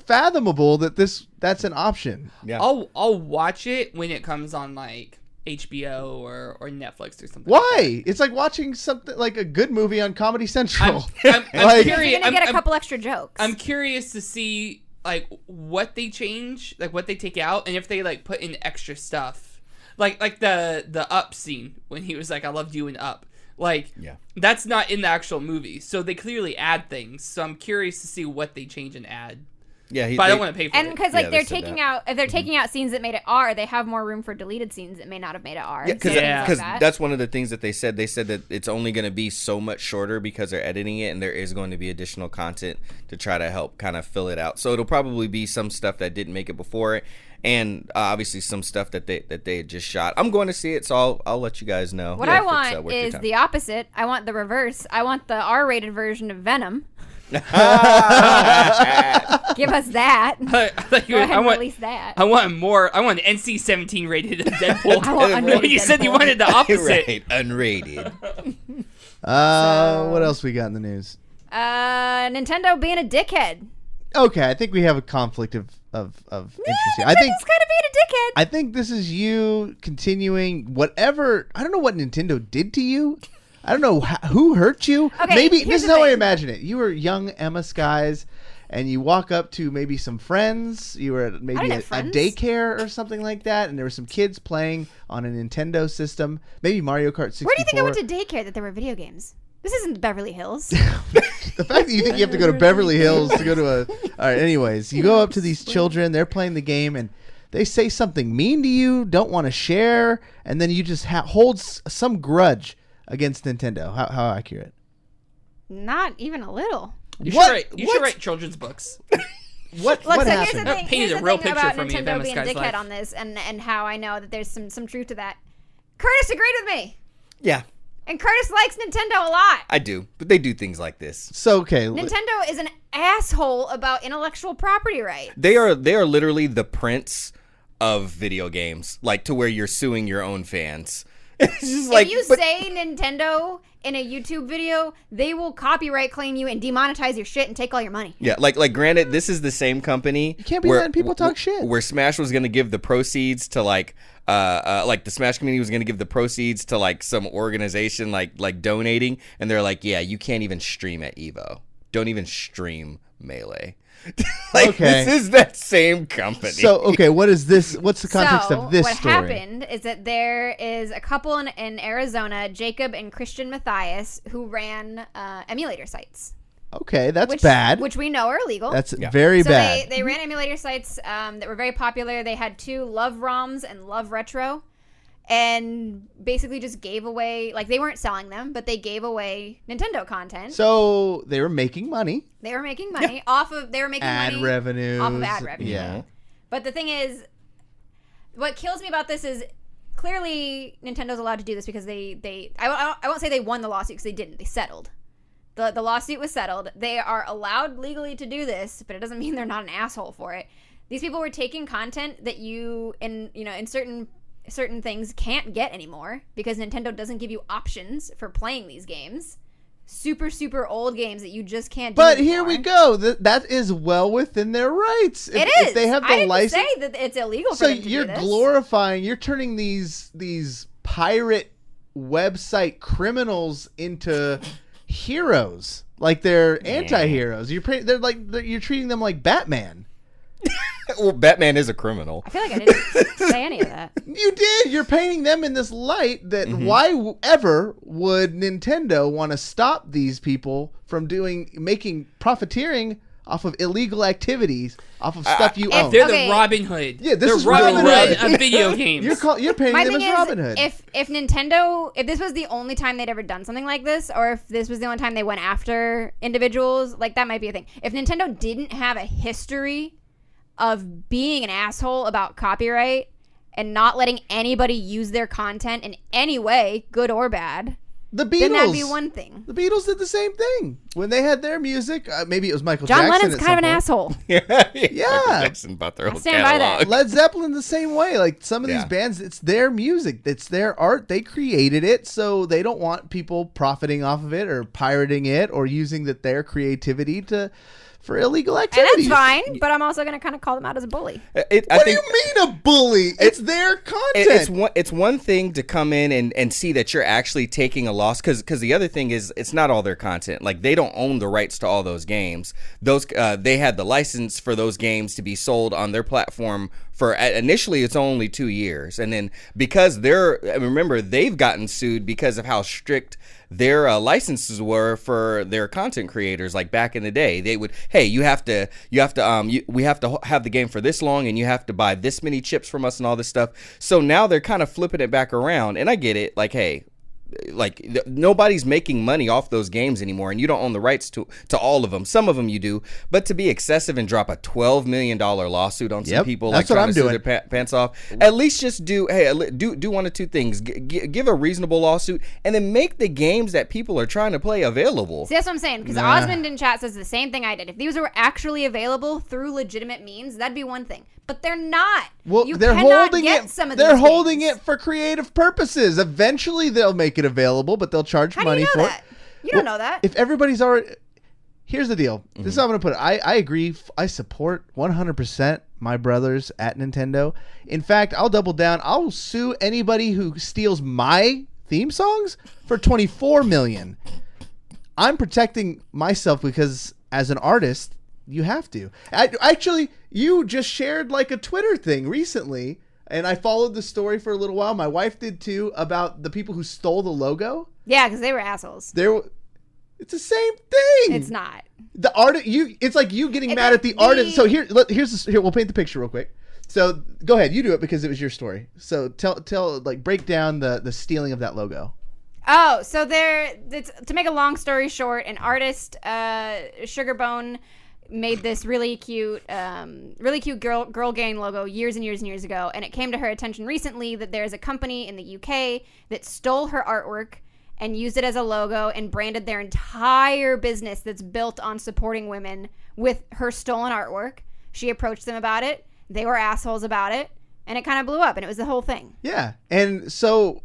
fathomable that that's an option. Yeah, I'll watch it when it comes on like HBO or Netflix or something. Why? Like that. It's like watching something like a good movie on Comedy Central. I'm like, curious. You're gonna get a couple extra jokes. I'm curious to see like what they change, like what they take out, and if they like put in extra stuff. Like the Up scene when he was like, I loved you in Up. Like, that's not in the actual movie. So they clearly add things. So I'm curious to see what they change and add. Yeah, but I don't want to pay for it. And because they're taking out, if they're taking out scenes that made it R, they have more room for deleted scenes that may not have made it R. Yeah, because that's one of the things that they said. They said that it's only going to be so much shorter because they're editing it, and there is going to be additional content to try to help kind of fill it out. So it'll probably be some stuff that didn't make it before, and obviously some stuff that they had just shot. I'm going to see it, so I'll let you guys know. What I want is the opposite. I want the reverse. I want the R-rated version of Venom. Give us that. I want release that. I want more. I want NC-17 rated Deadpool. I want unrated you Deadpool. Said you wanted the opposite. Right, unrated. What else we got in the news? Nintendo being a dickhead. Okay, I think we have a conflict of interesting. I think it's kind of being a dickhead. I think this is you continuing whatever. I don't know what Nintendo did to you. I don't know who hurt you. Okay, maybe this is how I imagine it. You were young Emmaskies, and you walk up to maybe some friends. You were at maybe a daycare or something like that, and there were some kids playing on a Nintendo system, maybe Mario Kart 64. Where do you think I went to daycare that there were video games? This isn't Beverly Hills. The fact that you think you have to go to Beverly Hills to go to a... All right, anyways, you go up to these children. They're playing the game, and they say something mean to you, don't want to share, and then you just hold some grudge against Nintendo. How accurate? Not even a little. You should write children's books. What Look, so happened? here's the thing. Painted Here's a the real thing picture about for me of Nintendo being a Emmaskies' dickhead life. on this, and how I know that there's some truth to that. Curtis agreed with me, Yeah, and Curtis likes Nintendo a lot. I do, but they do things like this. So okay, Nintendo is an asshole about intellectual property rights. They are literally the prince of video games, like to where you're suing your own fans. It's just like, if you say Nintendo in a YouTube video, they will copyright claim you and demonetize your shit and take all your money. yeah, like granted, this is the same company. You can't be letting people talk shit. Where Smash was going to give the proceeds to like the Smash community was going to give the proceeds to like some organization like donating, and they're like, yeah, you can't even stream at Evo. Don't even stream Melee. Like, Okay. This is that same company. So okay, what is this? What's the context So, of this what story? happened is that there is a couple in Arizona, Jacob and Christian Matthias, who ran emulator sites. Okay, that's bad. Which we know are illegal. That's very so bad. They ran emulator sites that were very popular. They had 2, Love ROMs and Love Retro, and basically just gave away, like, they weren't selling them, but they gave away Nintendo content. So they were making money. They were making money off of Ad revenues. off of ad revenue. Yeah. But the thing is, what kills me about this is clearly Nintendo's allowed to do this because I won't say they won the lawsuit because they didn't. They settled. The lawsuit was settled. They are allowed legally to do this, but it doesn't mean they're not an asshole for it. These people were taking content that you in certain things can't get anymore because Nintendo doesn't give you options for playing these games. Super old games that you just can't do But anymore. here we go. That is well within their rights. If they have the I didn't license, say that it's illegal for so them to you're do this. glorifying. You're turning these pirate website criminals into heroes. Like they're anti-heroes. You're treating them like Batman. Well, Batman is a criminal. I feel like I didn't say any of that. You did. You're painting them in this light that why ever would Nintendo want to stop these people from making profiteering off of illegal activities, off of stuff you own. They're Okay. the Robin Hood. Yeah, this They're is Robin Robin Hood Hood. of video games. You're painting My them thing as is, Robin Hood. if Nintendo, if this was the only time they'd ever done something like this, or if this was the only time they went after individuals, like that might be a thing. If Nintendo didn't have a history of being an asshole about copyright and not letting anybody use their content in any way, good or bad, The Beatles. then that'd be one thing. The Beatles did the same thing when they had their music. Maybe it was Michael John Jackson. Lennon's at kind of an some point. asshole. Yeah. Jackson bought their whole stand by that. catalog. Led Zeppelin the same way. Like some of these Yeah. bands, it's their music, it's their art. They created it, so they don't want people profiting off of it or pirating it or using their creativity for illegal And activities. that's fine, but I'm also going to kind of call them out as a bully. What do you mean a bully? It's their content. It's one thing to come in and see that you're actually taking a loss because the other thing is it's not all their content. Like they don't own the rights to all those games. Those they had the license for those games to be sold on their platform for initially it's only 2 years, and then because remember they've gotten sued because of how strict their licenses were for their content creators. Like back in the day, they would, hey, we have to have the game for this long, and you have to buy this many chips from us and all this stuff. So now they're kind of flipping it back around, and I get it. Like, hey, nobody's making money off those games anymore, and you don't own the rights to all of them. Some of them you do, but to be excessive and drop a $12 million lawsuit on some people, that's like what trying I'm to sue doing. their pants off, at least just do one of two things: give a reasonable lawsuit, and then make the games that people are trying to play available. See, that's what I'm saying, because Osmond in chat says the same thing I did. If these were actually available through legitimate means, that'd be one thing. But they're not. Well, you they're cannot holding get it. some of They're these holding games. it for creative purposes. Eventually, they'll make it available, but they'll charge How money do you know for that? it. You don't know that. If everybody's already, here's the deal. This is how I'm gonna put it. I agree. I support 100% my brothers at Nintendo. In fact, I'll double down. I'll sue anybody who steals my theme songs for $24 million. I'm protecting myself because as an artist, you have to. Actually, you just shared like a Twitter thing recently, and I followed the story for a little while. My wife did too, about the people who stole the logo. Yeah, because they were assholes. It's the same thing. It's not. The it's like you getting mad at the artist. So here we'll paint the picture real quick. So go ahead, you do it because it was your story. So tell break down the stealing of that logo. Oh, so to make a long story short, an artist, Sugarbone, made this really cute girl gang logo years and years and years ago, and it came to her attention recently that there's a company in the UK that stole her artwork and used it as a logo and branded their entire business that's built on supporting women with her stolen artwork. She approached them about it. They were assholes about it, and it kind of blew up, and it was the whole thing. Yeah, and so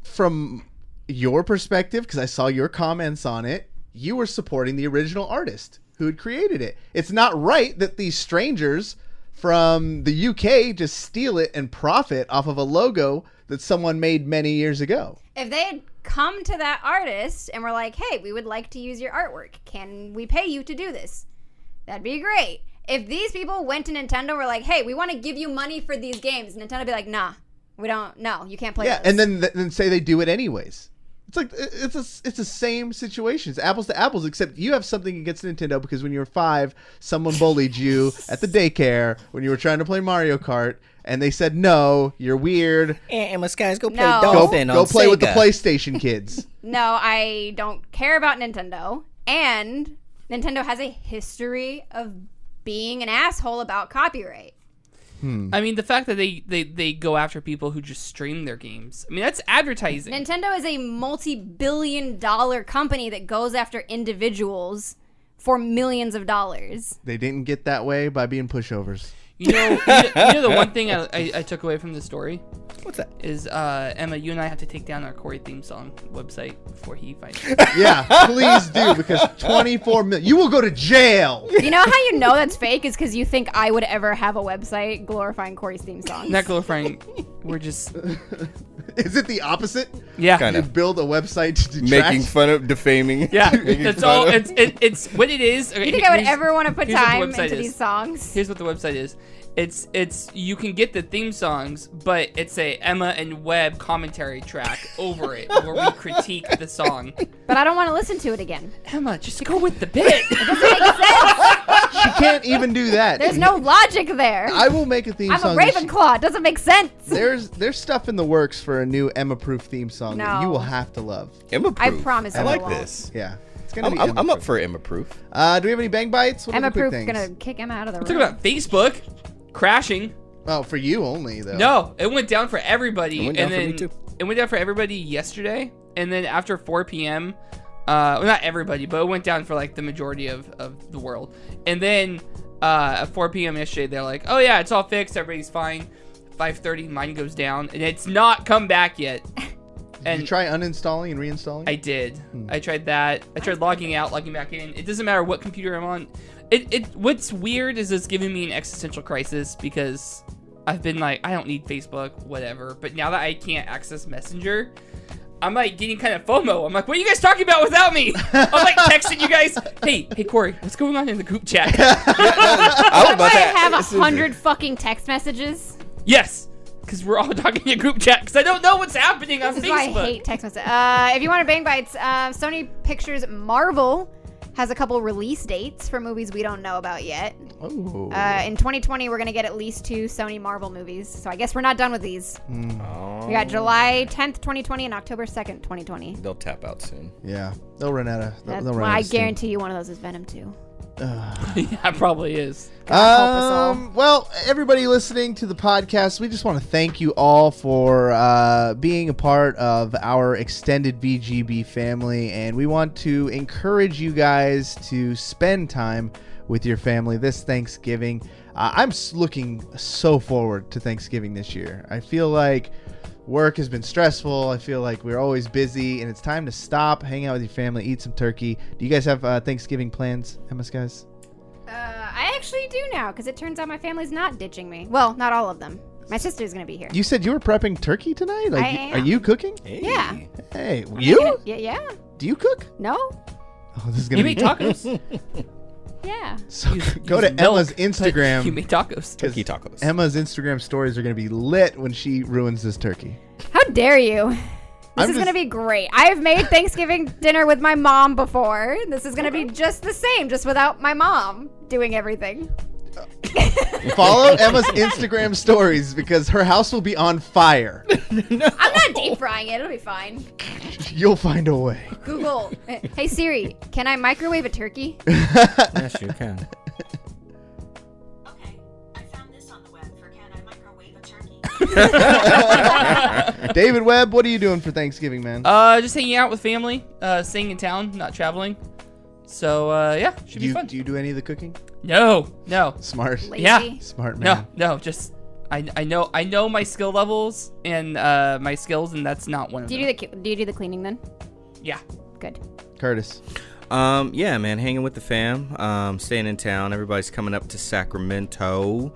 from your perspective, because I saw your comments on it, you were supporting the original artist who had created it. It's not right that these strangers from the UK just steal it and profit off of a logo that someone made many years ago. If they had come to that artist and were like, hey, we would like to use your artwork. Can we pay you to do this? That'd be great. If these people went to Nintendo and were like, hey, we want to give you money for these games, Nintendo would be like, nah, we don't, no, you can't play those. And then say they do it anyways. It's like it's the same situation. It's apples to apples, except you have something against Nintendo because when you were 5, someone bullied you at the daycare when you were trying to play Mario Kart, and they said no, you're weird. Emmaskies, go play No. Dolphin Go on play with the Sega. PlayStation kids. No, I don't care about Nintendo, and Nintendo has a history of being an asshole about copyright. I mean, the fact that they go after people who just stream their games. I mean, that's advertising. Nintendo is a multi-billion-dollar company that goes after individuals for millions of dollars. They didn't get that way by being pushovers. You know the one thing I took away from the story? What's that? Is, Emma, you and I have to take down our Cory theme song website before he finds it. Yeah, please do, because 24 million. You will go to jail. You know how you know that's fake is because you think I would ever have a website glorifying Cory's theme songs. Not glorifying. We're just... Is it the opposite? Yeah. You Kinda. build a website to detract? Making fun of, defaming. Yeah, Making that's fun all. of- It's what it is. Okay, You think I would here's- ever want to put here's what the time website into is. these songs? Here's what the website is. It's you can get the theme songs, but it's a Emma and Webb commentary track over it where we critique the song. But I don't want to listen to it again. Emma, just go with the bit. It doesn't make sense. She can't even do that. There's no logic there. I will make a theme I'm a song. that Ravenclaw. It doesn't make sense. There's stuff in the works for a new Emma-proof theme song that you No. will have to love. Emma I proof. promise I I like won't. this. Yeah. It's gonna I'm, be I'm up Emma-proof. for Emma proof. Do we have any bang bites? What are Emma the quick Proof's things? gonna kick Emma out of the We're room. talking about Facebook crashing. Oh, for you only though. No, it went down for everybody. It went down and for then me, too. It went down for everybody yesterday, and then after 4 p.m., well, not everybody, but it went down for like the majority of the world. And then at 4 p.m. yesterday, they're like, "Oh yeah, it's all fixed. Everybody's fine." 5:30, mine goes down, and it's not come back yet. Did you try uninstalling and reinstalling? I did. I tried that. I tried logging out, logging back in. It doesn't matter what computer I'm on. What's weird is it's giving me an existential crisis because I've been like, I don't need Facebook, whatever. But now that I can't access Messenger, I'm like getting kind of FOMO. I'm like, what are you guys talking about without me? I'm like texting you guys, hey Cory, what's going on in the group chat? I was about I to have this is- 100 fucking text messages. Yes, because we're all talking in a group chat because I don't know what's happening on This is why I Facebook. hate text messages. If you want to bang bites, Sony Pictures Marvel has a couple release dates for movies we don't know about yet. Oh. In 2020, we're going to get at least 2 Sony Marvel movies. So I guess we're not done with these. Oh. We got July 10th, 2020 and October 2nd, 2020. They'll tap out soon. Yeah. They'll run out of. That's They'll run why out I of steam. guarantee you one of those is Venom 2. Yeah, it probably is. God help us all. Well, everybody listening to the podcast, we just want to thank you all for being a part of our extended VGB family, and we want to encourage you guys to spend time with your family this Thanksgiving. I'm looking so forward to Thanksgiving this year. I feel like work has been stressful. I feel like we're always busy, and it's time to stop, hang out with your family, eat some turkey. Do you guys have Thanksgiving plans, Emmaskies? I actually do now, because it turns out my family's not ditching me. Well, not all of them. My sister's going to be here. You said you were prepping turkey tonight? Like, I am. Are you cooking? Hey. Yeah. Hey, you? Yeah. Do you cook? No? Oh, this is You gonna make be tacos. Yeah. so. Go Use to milk, Emma's but Instagram. You make tacos. Turkey tacos. Emma's Instagram stories are gonna be lit when she ruins this turkey. How dare you? This I'm is going just- to be great. I've made Thanksgiving dinner with my mom before. This is going to be just the same, just without my mom doing everything. Follow Emma's Instagram stories because her house will be on fire. I'm not deep frying it. It'll be fine. You'll find a way. Google. Hey Siri, can I microwave a turkey? Yes, you can. David Webb, what are you doing for Thanksgiving, man? Just hanging out with family, staying in town, not traveling. So yeah, should be fun. Do you do any of the cooking? No. Smart. Lazy. Yeah. Smart man. No. Just I know my skill levels and my skills, and that's not one of them. Do you do the cleaning then? Yeah. Good. Curtis. Yeah, man, hanging with the fam, staying in town. Everybody's coming up to Sacramento.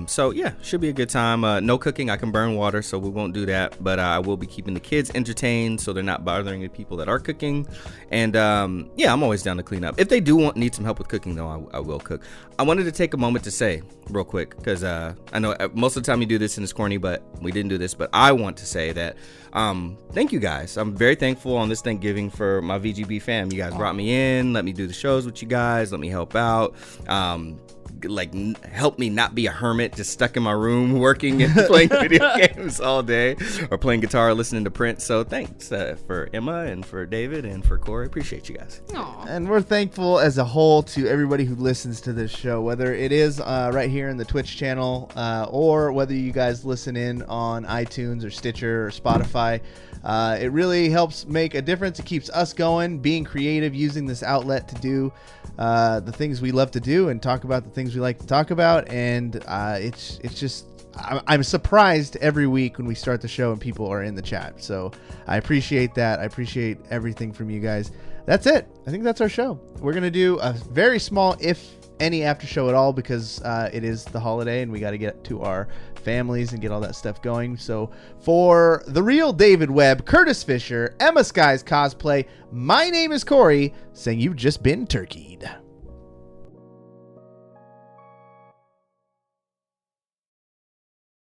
So yeah, should be a good time. No cooking. I can burn water, so we won't do that. But I will be keeping the kids entertained, so they're not bothering the people that are cooking. And yeah, I'm always down to clean up. If they do need some help with cooking, though, I will cook. I wanted to take a moment to say real quick, because I know most of the time you do this and it's corny, but we didn't do this. But I want to say that thank you guys. I'm very thankful on this Thanksgiving for my VGB fam. You guys brought me in, let me do the shows with you guys, let me help out. Help me not be a hermit just stuck in my room working and playing video games all day, or playing guitar, listening to Prince. So thanks for Emma and for David and for Cory. Appreciate you guys. Aww. And we're thankful as a whole to everybody who listens to this show, whether it is right here in the Twitch channel or whether you guys listen in on iTunes or Stitcher or Spotify. It really helps make a difference. It keeps us going, being creative, using this outlet to do the things we love to do and talk about the things we like to talk about. And it's just, I'm surprised every week when we start the show and people are in the chat. So I appreciate that. I appreciate everything from you guys. That's it. I think that's our show. We're going to do a very small, if any, after show at all, because it is the holiday and we got to get to our families and get all that stuff going. So for the Real David Webb, Curtis Fisher, Emmaskies Cosplay, my name is Cory, saying you've just been turkeyed.